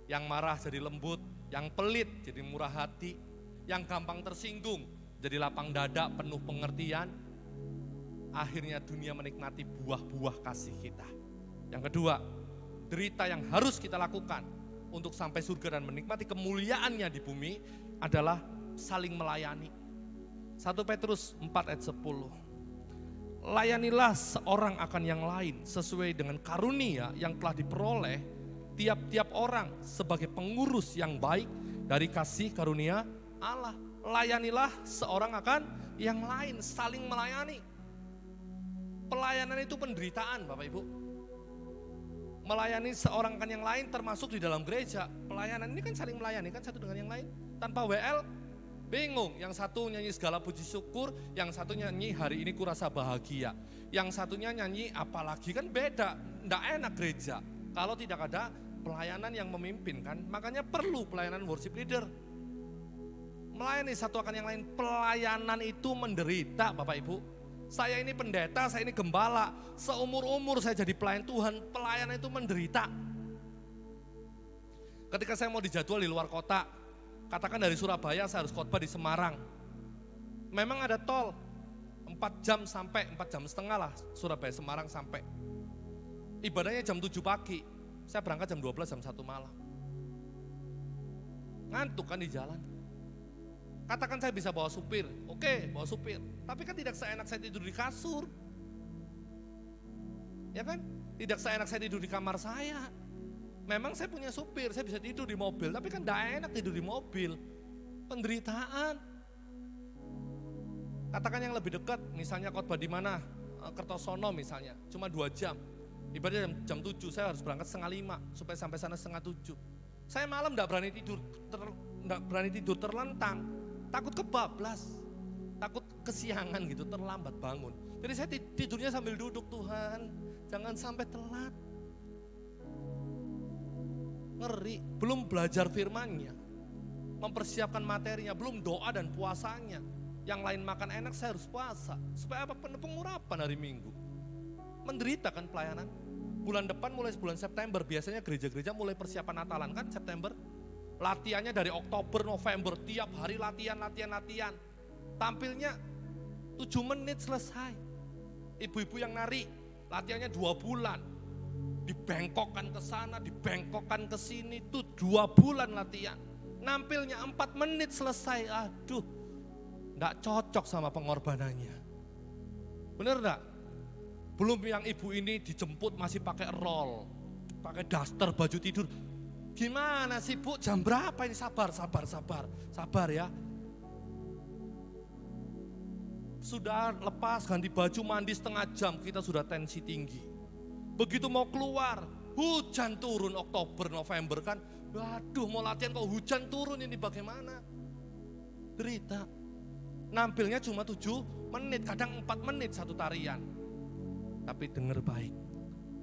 Yang marah jadi lembut, yang pelit jadi murah hati, yang gampang tersinggung jadi lapang dada, penuh pengertian. Akhirnya dunia menikmati buah-buah kasih kita. Yang kedua, derita yang harus kita lakukan untuk sampai surga dan menikmati kemuliaannya di bumi adalah saling melayani. 1 Petrus 4 ayat 10. Layanilah seorang akan yang lain sesuai dengan karunia yang telah diperoleh tiap-tiap orang sebagai pengurus yang baik dari kasih karunia Allah. Layanilah seorang akan yang lain, saling melayani. Pelayanan itu penderitaan Bapak Ibu. Melayani seorang akan yang lain termasuk di dalam gereja. Pelayanan ini kan saling melayani kan satu dengan yang lain. Tanpa WL Bingung, yang satu nyanyi segala puji syukur, yang satu nyanyi hari ini kurasa bahagia. Yang satunya nyanyi apalagi, kan beda, enggak enak gereja. Kalau tidak ada pelayanan yang memimpin kan, makanya perlu pelayanan worship leader. Melayani satu akan yang lain, pelayanan itu menderita Bapak Ibu. Saya ini pendeta, saya ini gembala, seumur-umur saya jadi pelayan Tuhan, pelayanan itu menderita. Ketika saya mau dijadwal di luar kota, katakan dari Surabaya saya harus khotbah di Semarang. Memang ada tol, 4 jam sampai, 4 jam setengah lah Surabaya Semarang sampai. Ibadahnya jam 7 pagi, saya berangkat jam 12, jam 1 malam. Ngantuk kan di jalan. Katakan saya bisa bawa supir, oke bawa supir. Tapi kan tidak seenak saya tidur di kasur. Ya kan? Tidak seenak saya tidur di kamar saya. Memang saya punya supir, saya bisa tidur di mobil. Tapi kan tidak enak tidur di mobil. Penderitaan. Katakan yang lebih dekat, misalnya khotbah di mana? Kertosono misalnya, cuma 2 jam. Ibaratnya jam 7, saya harus berangkat 5:30 supaya sampai sana 6:30. Saya malam tidak berani tidur terlentang. Takut kebablas, takut kesiangan gitu, terlambat bangun. Jadi saya tidurnya sambil duduk, Tuhan jangan sampai telat. Ngeri, belum belajar firman-Nya, mempersiapkan materinya, belum doa dan puasanya. Yang lain makan enak, saya harus puasa. Supaya apa? Pengurapan hari Minggu. Menderita kan pelayanan. Bulan depan mulai bulan September, biasanya gereja-gereja mulai persiapan Natalan kan September. Latihannya dari Oktober, November, tiap hari latihan. Tampilnya 7 menit selesai. Ibu-ibu yang nari, latihannya 2 bulan. Dibengkokkan ke sana, dibengkokkan ke sini, itu 2 bulan latihan. Nampilnya 4 menit selesai, aduh, enggak cocok sama pengorbanannya. Bener enggak? Belum yang ibu ini dijemput masih pakai roll, pakai daster, baju tidur. Gimana sih Bu, jam berapa ini? Sabar ya. Sudah lepas, ganti baju, mandi setengah jam, kita sudah tensi tinggi. Begitu mau keluar, hujan turun Oktober, November kan. Waduh mau latihan kok hujan turun, ini bagaimana? Derita. Nampilnya cuma 7 menit, kadang 4 menit satu tarian. Tapi dengar baik,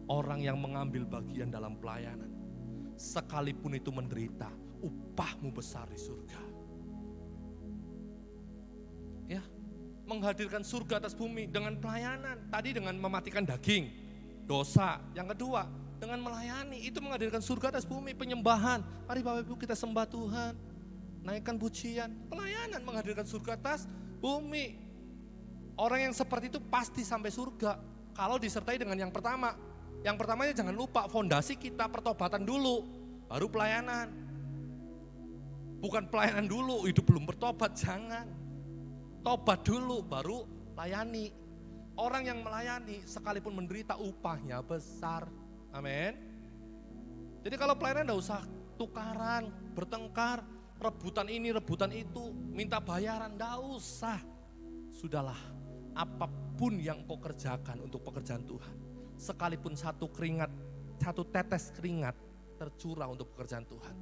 orang yang mengambil bagian dalam pelayanan, sekalipun itu menderita, upahmu besar di surga. Ya, menghadirkan surga atas bumi dengan pelayanan. Tadi dengan mematikan daging, dosa. Yang kedua, dengan melayani, itu menghadirkan surga atas bumi, penyembahan. Mari Bapak Ibu kita sembah Tuhan, naikkan pujian. Pelayanan menghadirkan surga atas bumi. Orang yang seperti itu pasti sampai surga, kalau disertai dengan yang pertama. Yang pertamanya jangan lupa, fondasi kita pertobatan dulu, baru pelayanan. Bukan pelayanan dulu, hidup belum bertobat, jangan. Tobat dulu, baru layani. Orang yang melayani sekalipun menderita, upahnya besar. Amin. Jadi kalau pelayanan enggak usah tukaran, bertengkar, rebutan ini, rebutan itu, minta bayaran, enggak usah. Sudahlah, apapun yang kau kerjakan untuk pekerjaan Tuhan, sekalipun satu tetes keringat tercurah untuk pekerjaan Tuhan,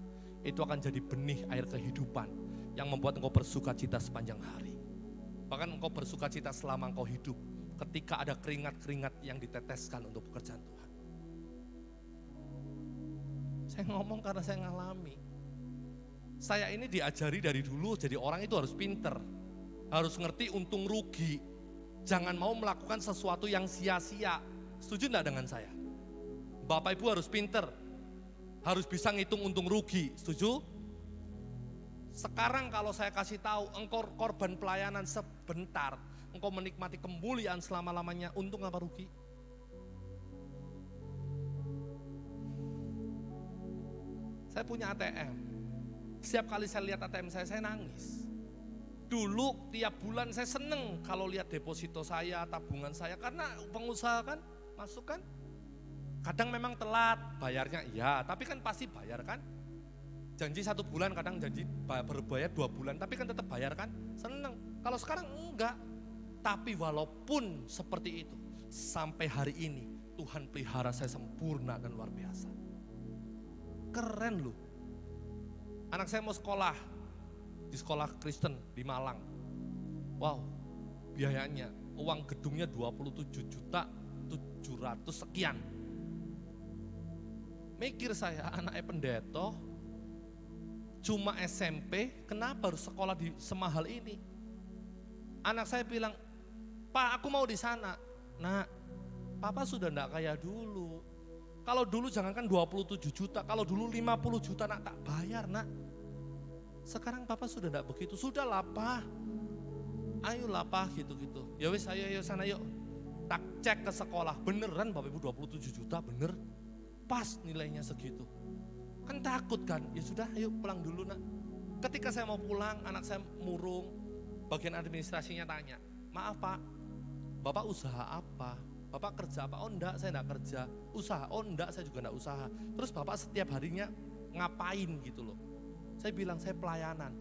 itu akan jadi benih air kehidupan yang membuat engkau bersuka cita sepanjang hari. Bahkan engkau bersuka cita selama engkau hidup, ketika ada keringat-keringat yang diteteskan untuk pekerjaan Tuhan. Saya ngomong karena saya ngalami. Saya ini diajari dari dulu, jadi orang itu harus pinter, harus ngerti untung rugi. Jangan mau melakukan sesuatu yang sia-sia. Setuju enggak dengan saya? Bapak Ibu harus pinter, harus bisa ngitung untung rugi. Setuju? Sekarang kalau saya kasih tahu, engkau korban pelayanan sebentar, engkau menikmati kemuliaan selama-lamanya, untung apa rugi? Saya punya ATM. Setiap kali saya lihat ATM saya nangis. Dulu tiap bulan saya seneng kalau lihat deposito saya, tabungan saya, karena pengusaha kan masuk kan. Kadang memang telat bayarnya, iya, tapi kan pasti bayar kan. Janji 1 bulan, kadang janji berbayar 2 bulan, tapi kan tetap bayar kan, seneng. Kalau sekarang enggak. Tapi walaupun seperti itu, sampai hari ini Tuhan pelihara saya sempurna dan luar biasa. Keren loh. Anak saya mau sekolah, di sekolah Kristen di Malang. Wow, biayanya, uang gedungnya 27.700.000 sekian. Mikir saya, anaknya pendeta, cuma SMP, kenapa harus sekolah di semahal ini? Anak saya bilang, Pak aku mau di sana. Nah, Papa sudah enggak kaya dulu. Kalau dulu jangankan 27 juta, kalau dulu 50 juta nak tak bayar nak. Sekarang Papa sudah enggak begitu, sudahlah Pak. Ayolah Pak gitu-gitu. Ya wis ayo sana yuk. Tak cek ke sekolah, beneran Bapak Ibu 27 juta bener. Pas nilainya segitu. Kan takut kan, ya sudah ayo pulang dulu nak. Ketika saya mau pulang, anak saya murung, bagian administrasinya tanya, maaf Pak, Bapak usaha apa? Bapak kerja apa? Oh enggak, saya enggak kerja. Usaha? Oh enggak, saya juga enggak usaha. Terus Bapak setiap harinya ngapain gitu loh. Saya bilang saya pelayanan.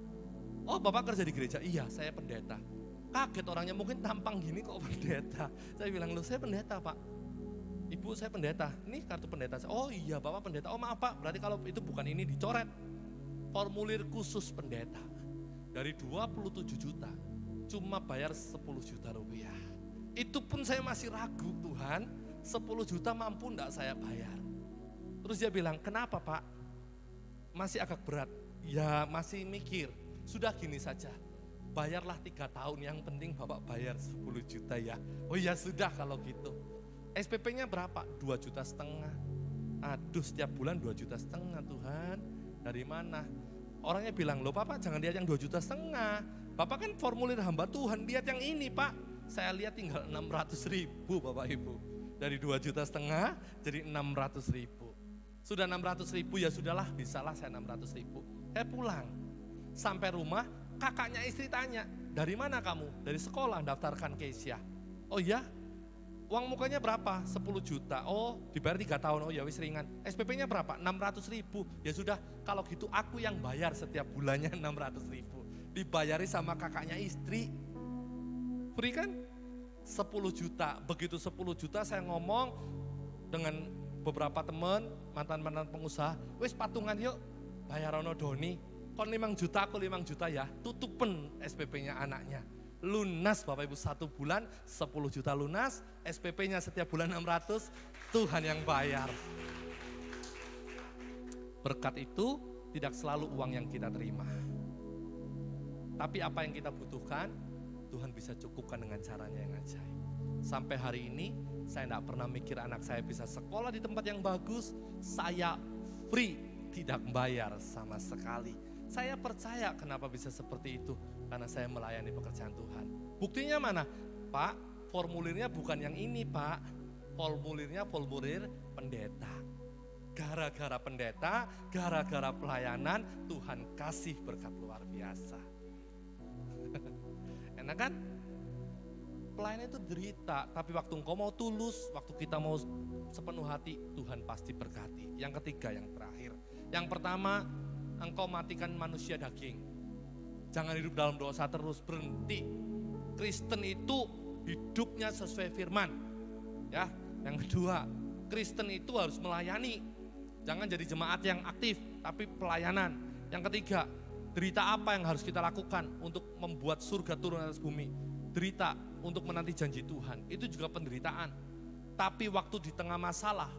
Oh Bapak kerja di gereja? Iya, saya pendeta. Kaget orangnya, mungkin tampang gini kok pendeta. Saya bilang, loh saya pendeta Pak. Ibu saya pendeta, ini kartu pendeta saya. Oh iya Bapak pendeta, oh maaf Pak, berarti kalau itu bukan ini dicoret. Formulir khusus pendeta. Dari 27 juta, cuma bayar 10 juta rupiah. Itu pun saya masih ragu Tuhan, 10 juta mampu enggak saya bayar. Terus dia bilang, kenapa Pak? Masih agak berat. Ya masih mikir, sudah gini saja. Bayarlah 3 tahun, yang penting Bapak bayar 10 juta ya. Oh ya sudah kalau gitu. SPP-nya berapa? 2,5 juta. Aduh setiap bulan 2,5 juta Tuhan. Dari mana? Orangnya bilang, loh Bapak jangan lihat yang 2,5 juta. Bapak kan formulir hamba Tuhan, lihat yang ini Pak. Saya lihat tinggal 600.000 Bapak Ibu. Dari 2,5 juta jadi 600.000. Sudah 600.000 ya sudahlah, bisalah saya 600.000. Saya pulang. Sampai rumah, kakaknya istri tanya, dari mana kamu? Dari sekolah, daftarkan Kesia. Oh ya? Uang mukanya berapa? 10 juta. Oh, dibayar 3 tahun. Oh ya wis ringan. SPP-nya berapa? 600.000. Ya sudah, kalau gitu aku yang bayar setiap bulannya 600.000. Dibayari sama kakaknya istri. Free kan? 10 juta. Begitu 10 juta saya ngomong dengan beberapa teman, mantan-mantan pengusaha, wis patungan yuk, bayar ono doni. Kon 5 juta, aku 5 juta ya. Tutupen SPP-nya anaknya. Lunas Bapak Ibu 1 bulan 10 juta lunas, SPP-nya setiap bulan 600, Tuhan yang bayar. Berkat itu tidak selalu uang yang kita terima. Tapi apa yang kita butuhkan, Tuhan bisa cukupkan dengan caranya yang ajaib. Sampai hari ini saya tidak pernah mikir anak saya bisa sekolah di tempat yang bagus, saya free, tidak bayar sama sekali. Saya percaya kenapa bisa seperti itu. Karena saya melayani pekerjaan Tuhan. Buktinya mana? Pak, formulirnya bukan yang ini Pak. Formulirnya formulir pendeta. Gara-gara pendeta, gara-gara pelayanan, Tuhan kasih berkat luar biasa. Enak kan? Pelayanan itu derita, tapi waktu engkau mau tulus, waktu kita mau sepenuh hati, Tuhan pasti berkati. Yang ketiga, yang terakhir. Yang pertama, engkau matikan manusia daging. Jangan hidup dalam dosa terus, berhenti. Kristen itu hidupnya sesuai firman. Ya, yang kedua, Kristen itu harus melayani. Jangan jadi jemaat yang aktif, tapi pelayanan. Yang ketiga, derita apa yang harus kita lakukan untuk membuat surga turun atas bumi? Derita untuk menanti janji Tuhan, itu juga penderitaan. Tapi waktu di tengah masalah,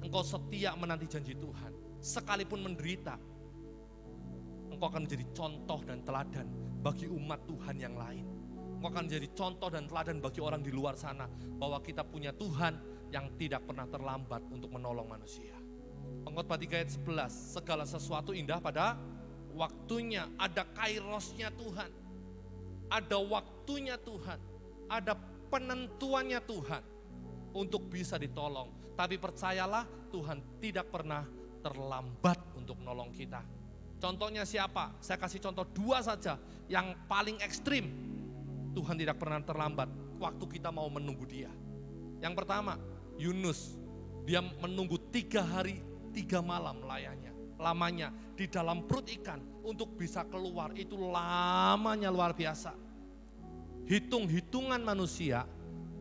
engkau setia menanti janji Tuhan. Sekalipun menderita, engkau akan menjadi contoh dan teladan bagi umat Tuhan yang lain. Engkau akan menjadi contoh dan teladan bagi orang di luar sana bahwa kita punya Tuhan yang tidak pernah terlambat untuk menolong manusia. Pengkhotbah 3 ayat 11, segala sesuatu indah pada waktunya, ada kairosnya Tuhan. Ada waktunya Tuhan, ada penentuannya Tuhan untuk bisa ditolong. Tapi percayalah Tuhan tidak pernah terlambat untuk menolong kita. Contohnya siapa? Saya kasih contoh 2 saja. Yang paling ekstrim, Tuhan tidak pernah terlambat waktu kita mau menunggu dia. Yang pertama, Yunus. Dia menunggu 3 hari 3 malam lamanya di dalam perut ikan untuk bisa keluar. Itu lamanya luar biasa. Hitung-hitungan manusia,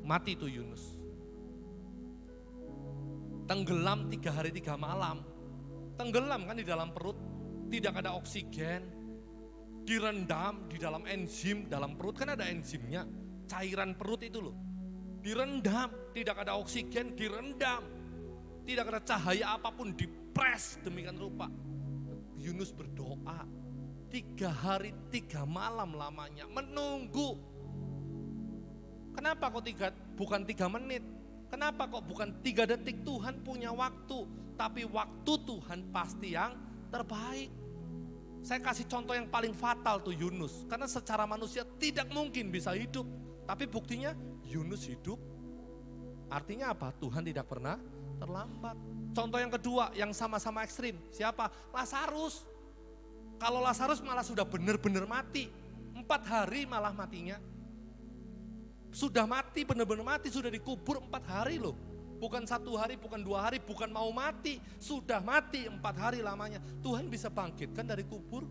mati itu Yunus. Tenggelam 3 hari 3 malam. Tenggelam kan di dalam perut. Tidak ada oksigen, direndam di dalam enzim, dalam perut kan ada enzimnya, cairan perut itu loh. Direndam, tidak ada oksigen, direndam. Tidak ada cahaya apapun, dipres demikian rupa. Yunus berdoa 3 hari 3 malam lamanya, menunggu. Kenapa kok bukan 3 menit? Kenapa kok bukan 3 detik? Tuhan punya waktu, tapi waktu Tuhan pasti yang terbaik. Saya kasih contoh yang paling fatal tuh Yunus, karena secara manusia tidak mungkin bisa hidup. Tapi buktinya Yunus hidup, artinya apa? Tuhan tidak pernah terlambat. Contoh yang kedua yang sama-sama ekstrim, siapa? Lazarus. Kalau Lazarus malah sudah benar-benar mati, 4 hari malah matinya. Sudah mati, benar-benar mati, sudah dikubur 4 hari loh. Bukan 1 hari, bukan 2 hari, bukan mau mati. Sudah mati 4 hari lamanya. Tuhan bisa bangkitkan dari kubur.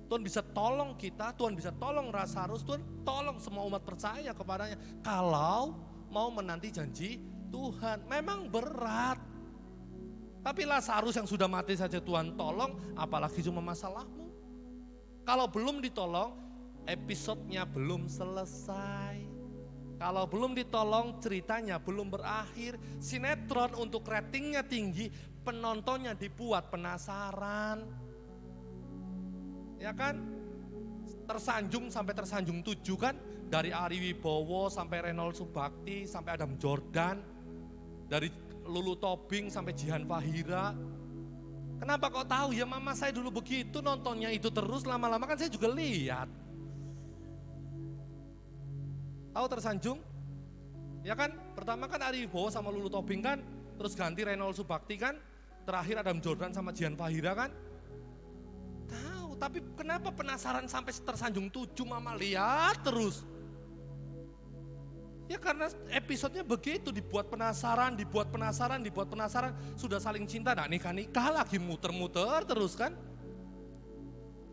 Tuhan bisa tolong kita, Tuhan bisa tolong Lazarus, Tuhan tolong semua umat percaya kepadanya. Kalau mau menanti janji Tuhan, memang berat. Tapi Lazarus yang sudah mati saja Tuhan tolong, apalagi cuma masalahmu. Kalau belum ditolong, episodenya belum selesai. Kalau belum ditolong, ceritanya belum berakhir. Sinetron untuk ratingnya tinggi, penontonnya dibuat penasaran. Ya kan? Tersanjung sampai tersanjung 7 kan? Dari Ari Wibowo sampai Renold Subakti, sampai Adam Jordan. Dari Lulu Tobing sampai Jihan Fahira. Kenapa kok tahu? Ya mama saya dulu begitu, nontonnya itu terus, lama-lama kan saya juga lihat. Tahu tersanjung? Ya kan? Pertama kan Ari Wibowo sama Lulu Tobing kan, terus ganti Renold Subakti kan, terakhir Adam Jordan sama Jihan Fahira kan. Tahu, tapi kenapa penasaran sampai tersanjung 7 mama lihat terus? Ya karena episodenya begitu, dibuat penasaran, dibuat penasaran, dibuat penasaran. Sudah saling cinta, nah nikah-nikah lagi muter-muter terus kan.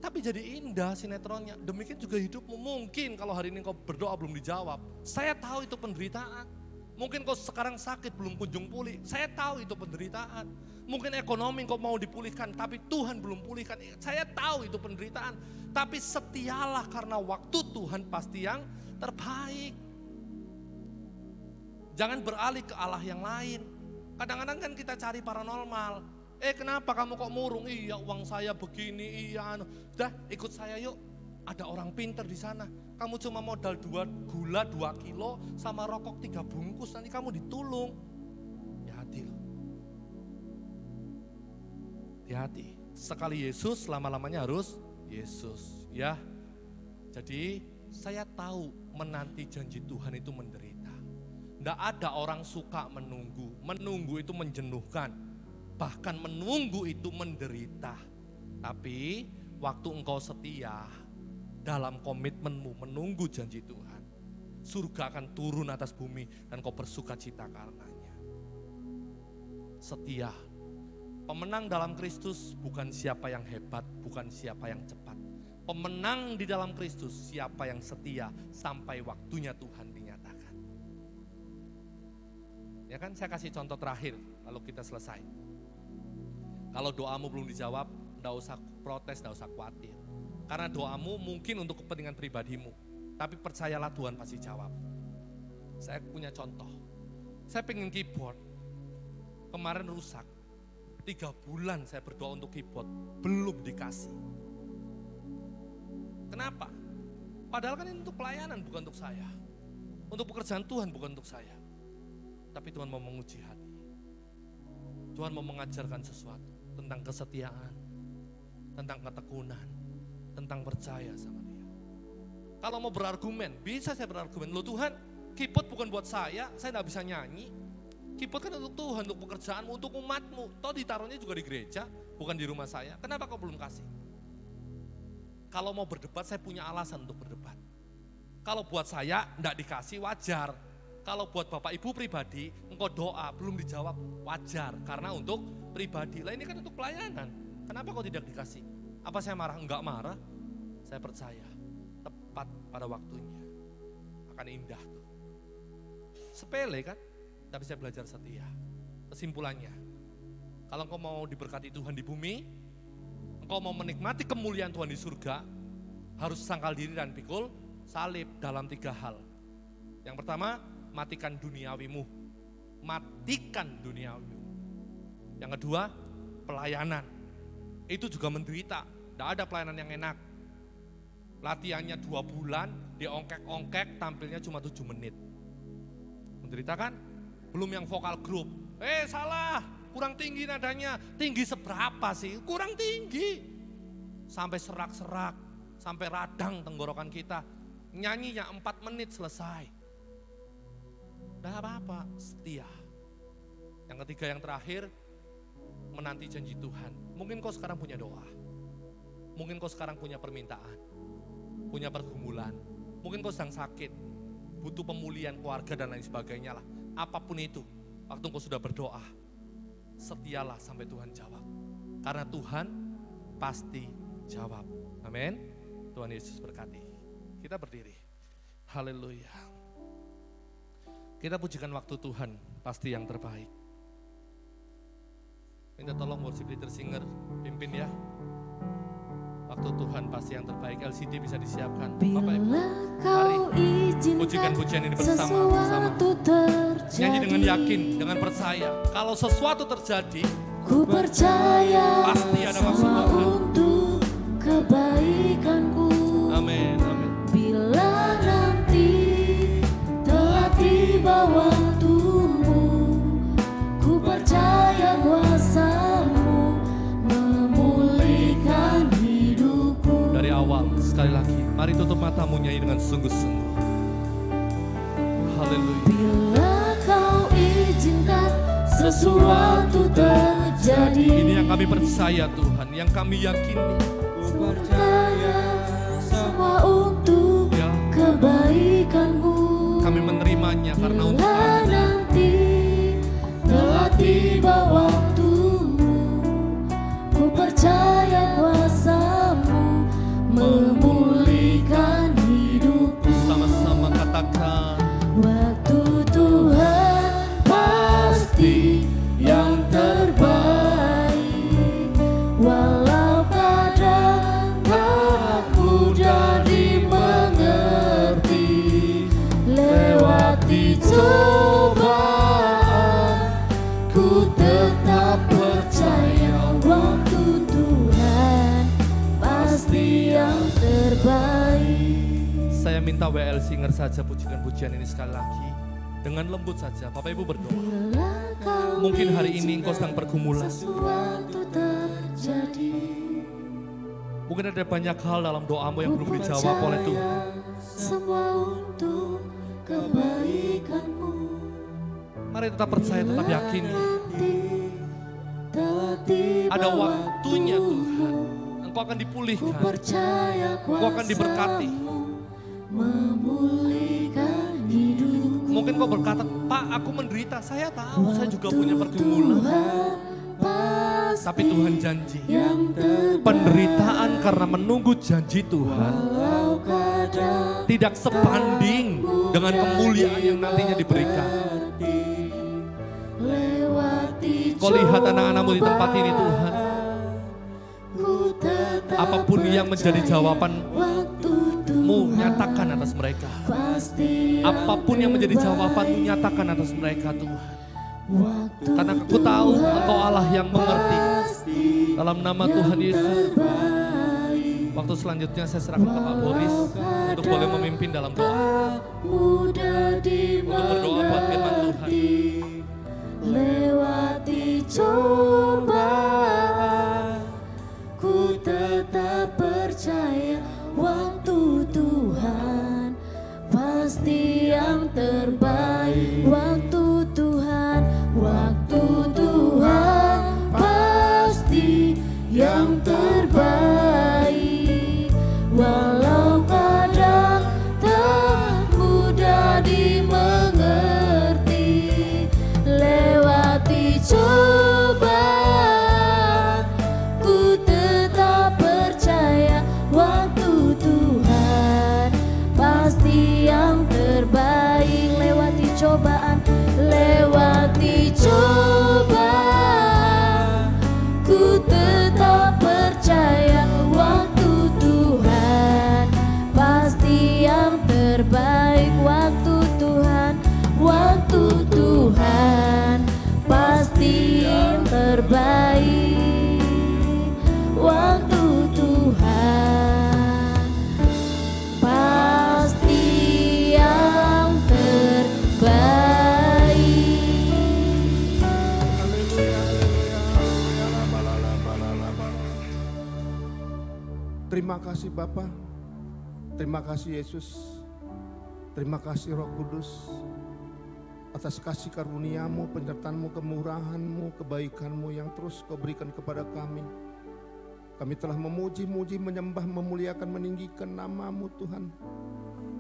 Tapi jadi indah sinetronnya. Demikian juga hidupmu. Mungkin kalau hari ini kau berdoa belum dijawab. Saya tahu itu penderitaan. Mungkin kau sekarang sakit belum kunjung pulih. Saya tahu itu penderitaan. Mungkin ekonomi kau mau dipulihkan tapi Tuhan belum pulihkan. Saya tahu itu penderitaan. Tapi setialah karena waktu Tuhan pasti yang terbaik. Jangan beralih ke Allah yang lain. Kadang-kadang kan kita cari paranormal. Kenapa kamu kok murung? Iya uang saya begini, iya. Udah ikut saya yuk. Ada orang pinter di sana. Kamu cuma modal gula 2 kilo sama rokok 3 bungkus. Nanti kamu ditulung. Hati-hati loh. Hati-hati. Sekali Yesus, lama-lamanya harus Yesus. Ya. Jadi saya tahu menanti janji Tuhan itu menderita. Tidak ada orang suka menunggu. Menunggu itu menjenuhkan. Bahkan menunggu itu menderita. Tapi waktu engkau setia dalam komitmenmu menunggu janji Tuhan, surga akan turun atas bumi dan kau bersuka cita karenanya. Setia. Pemenang dalam Kristus bukan siapa yang hebat, bukan siapa yang cepat. Pemenang di dalam Kristus siapa yang setia sampai waktunya Tuhan dinyatakan. Ya kan, saya kasih contoh terakhir lalu kita selesai. Kalau doamu belum dijawab, enggak usah protes, enggak usah khawatir. Karena doamu mungkin untuk kepentingan pribadimu. Tapi percayalah Tuhan pasti jawab. Saya punya contoh. Saya pengen keyboard. Kemarin rusak. 3 bulan saya berdoa untuk keyboard. Belum dikasih. Kenapa? Padahal kan ini untuk pelayanan, bukan untuk saya. Untuk pekerjaan Tuhan, bukan untuk saya. Tapi Tuhan mau menguji hati. Tuhan mau mengajarkan sesuatu. Tentang kesetiaan, tentang ketekunan, tentang percaya sama Dia. Kalau mau berargumen, bisa saya berargumen. Loh Tuhan, keyboard bukan buat saya tidak bisa nyanyi. Keyboard kan untuk Tuhan, untuk pekerjaanmu, untuk umatmu. Toh ditaruhnya juga di gereja, bukan di rumah saya. Kenapa kau belum kasih? Kalau mau berdebat, saya punya alasan untuk berdebat. Kalau buat saya tidak dikasih, wajar. Kalau buat Bapak Ibu pribadi, engkau doa belum dijawab, wajar. Karena untuk pribadi, lah ini kan untuk pelayanan. Kenapa kau tidak dikasih? Apa saya marah? Enggak marah. Saya percaya, tepat pada waktunya. Akan indah tuh. Sepele kan? Tapi saya belajar setia. Kesimpulannya, kalau engkau mau diberkati Tuhan di bumi, engkau mau menikmati kemuliaan Tuhan di surga, harus sangkal diri dan pikul salib dalam 3 hal. Yang pertama, matikan duniawimu. Matikan duniawimu. Yang kedua, pelayanan. Itu juga menderita. Tidak ada pelayanan yang enak. Latihannya 2 bulan, diongkek-ongkek, tampilnya cuma 7 menit. Menderita kan? Belum yang vokal grup. Salah, kurang tinggi nadanya. Tinggi seberapa sih? Kurang tinggi. Sampai serak-serak, sampai radang tenggorokan kita. Nyanyinya 4 menit selesai. Tidak apa-apa, setia. Yang ketiga, yang terakhir, menanti janji Tuhan. Mungkin kau sekarang punya doa. Mungkin kau sekarang punya permintaan. Punya pergumulan. Mungkin kau sedang sakit. Butuh pemulihan keluarga dan lain sebagainya lah. Apapun itu, waktu kau sudah berdoa, setialah sampai Tuhan jawab. Karena Tuhan pasti jawab. Amin. Tuhan Yesus berkati. Kita berdiri. Haleluya. Kita pujikan waktu Tuhan, pasti yang terbaik. Minta tolong worship leader singer, pimpin ya. Waktu Tuhan pasti yang terbaik. LCD bisa disiapkan. Bapak Ibu, mari pujikan pujian ini bersama-sama. Nyanyi dengan yakin, dengan percaya. Kalau sesuatu terjadi, ku percaya pasti ada maksud Tuhan untuk kebaikanku. Amin, amin. Bila nanti telah tiba waktumu, ku percaya kuasa-Mu memulihkan hidupku. Dari awal, sekali lagi, mari tutup matamu nyanyi dengan sungguh-sungguh. Haleluya. Bila Kau izinkan sesuatu terjadi, Ini yang kami percaya Tuhan, yang kami yakini. ku percaya semua untuk Ya, kebaikanku. kami menerimanya karena untuk Bila kami. nanti telah tiba waktumu, ku percaya kuasa-Mu memulihkan hidupku. Sama-sama katakan, Waktu Tuhan pasti yang terbaik. Walau kadang tak mudah dimengerti, lewati cobaan, ku tetap percaya waktu Tuhan pasti yang terbaik. saya minta WL Singer saja pujikan pujian ini sekali lagi. Dengan lembut saja, Bapak Ibu berdoa. Bila Kau Mungkin hari ini engkau sedang pergumulan. sesuatu terjadi, Mungkin ada banyak hal dalam doamu yang belum dijawab oleh Tuhan. semua untuk kebaikanmu. Mari tetap percaya, tetap yakin. Nanti telah tiba Ada waktunya waktumu, Tuhan. Engkau akan ku dipulihkan. percaya Engkau akan diberkati. kuasa-Mu memulihkan hidupku. Mungkin kau berkata, Pak, aku menderita. Saya tahu, saya juga punya pergumulan. Tuhan pasti Tapi Tuhan janji, yang terbaik. penderitaan karena menunggu janji Tuhan Walau kadang tidak sebanding dengan kemuliaan yang nantinya diberikan. lewati Kau lihat anak-anakmu di tempat ini Tuhan. ku tetap Apapun yang menjadi jawaban waktu Mu, Tuhan nyatakan atas mereka. pasti Apapun yang menjadi jawaban-Mu, nyatakan atas mereka Tuhan. waktu Karena aku tahu Engkau Allah yang mengerti. Dalam nama Tuhan Yesus. Waktu selanjutnya saya serahkan ke Pak Boris untuk boleh memimpin dalam doa. mudah Untuk berdoa buat firman Tuhan. lewati cobaan, ku tetap percaya waktu Tuhan pasti yang terbaik. Waktu Tuhan pasti yang terbaik. Walau kadang tak mudah dimengerti, lewati terbaik. Waktu Tuhan pasti yang terbaik. Terima kasih Bapa, terima kasih Yesus, terima kasih Roh Kudus atas kasih karunia-Mu, penyertaan-Mu, kemurahan-Mu, kebaikan-Mu yang terus Kau berikan kepada kami. Kami telah memuji-muji, menyembah, memuliakan, meninggikan nama-Mu Tuhan.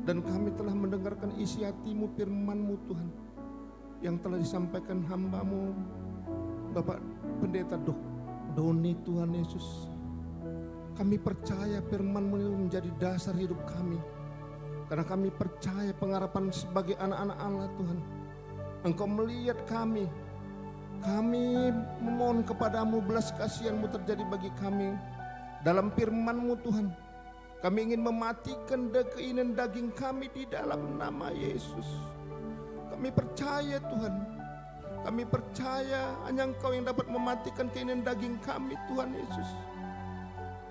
Dan kami telah mendengarkan isi hati-Mu, firman-Mu Tuhan, yang telah disampaikan hamba-Mu, Bapak Pendeta Doni Tuhan Yesus. Kami percaya firman-Mu menjadi dasar hidup kami. Karena kami percaya pengharapan sebagai anak-anak Allah Tuhan. Engkau melihat kami. Kami memohon kepadamu belas kasihan-Mu terjadi bagi kami. Dalam firman-Mu Tuhan. Kami ingin mematikan keinginan daging kami di dalam nama Yesus. Kami percaya Tuhan. Kami percaya hanya Engkau yang dapat mematikan keinginan daging kami Tuhan Yesus.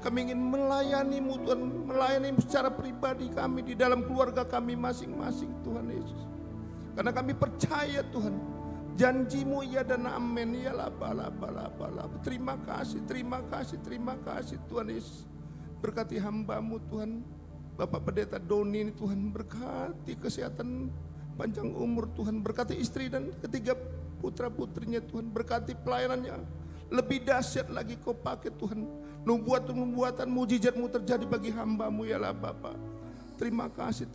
Kami ingin melayani-Mu Tuhan, melayani secara pribadi kami di dalam keluarga kami masing-masing Tuhan Yesus. Karena kami percaya Tuhan, janji-Mu ya dan amin, ya bala. Terima kasih, terima kasih, terima kasih Tuhan Yesus. Berkati hamba-Mu Tuhan, Bapak Pendeta Doni ini Tuhan, berkati kesehatan, panjang umur Tuhan, berkati istri dan ketiga putra-putrinya Tuhan, berkati pelayanannya. Lebih dahsyat lagi Kau pakai Tuhan. Nubuatan mujizat-Mu terjadi bagi hamba-Mu ya Bapa. Terima kasih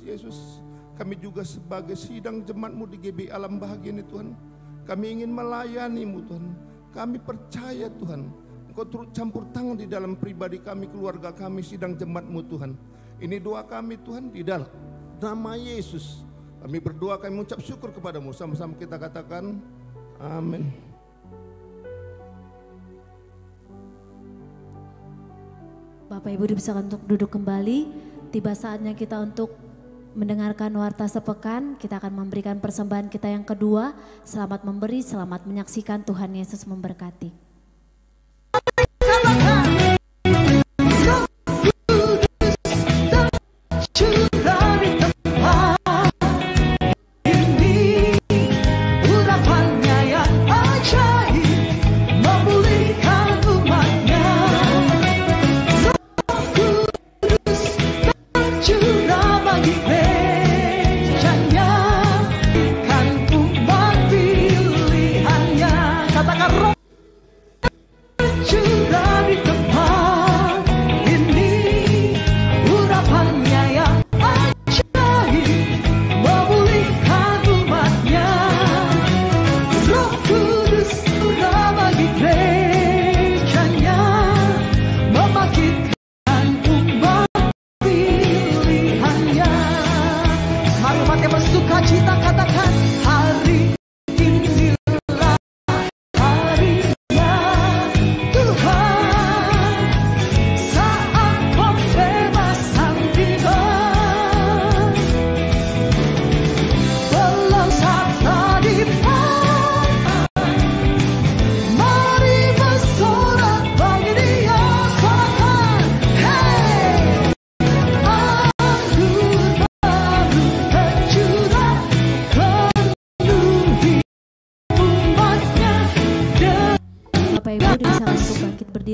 Yesus. Kami juga sebagai sidang jemaat-Mu di GB Alam Bahagia ini Tuhan. Kami ingin melayani-Mu Tuhan. Kami percaya Tuhan, Engkau turut campur tangan di dalam pribadi kami, keluarga kami, sidang jemaat-Mu Tuhan. Ini doa kami Tuhan di dalam nama Yesus. Kami berdoa, kami mengucap syukur kepadamu. Sama-sama kita katakan amin. Bapak Ibu bisa untuk duduk kembali. Tiba saatnya kita untuk mendengarkan warta sepekan. Kita akan memberikan persembahan kita yang kedua. Selamat memberi, selamat menyaksikan. Tuhan Yesus memberkati.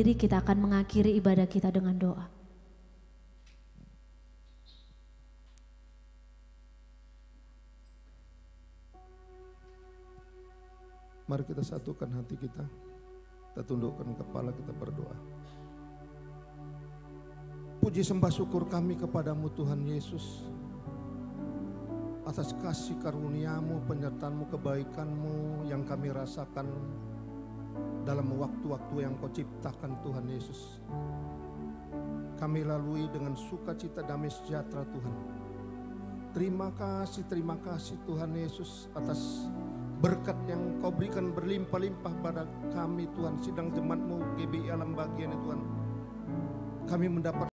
Kita akan mengakhiri ibadah kita dengan doa. Mari kita satukan hati kita. Kita tundukkan kepala, kita berdoa. Puji sembah syukur kami kepadamu Tuhan Yesus. Atas kasih karunia-Mu, penyertaan-Mu, kebaikan-Mu yang kami rasakan dalam waktu-waktu yang Kau ciptakan Tuhan Yesus. Kami lalui dengan sukacita, damai sejahtera Tuhan. Terima kasih Tuhan Yesus atas berkat yang Kau berikan berlimpah-limpah pada kami Tuhan, sidang jemaat-Mu GBI Alam Bahagia ini Tuhan. Kami mendapat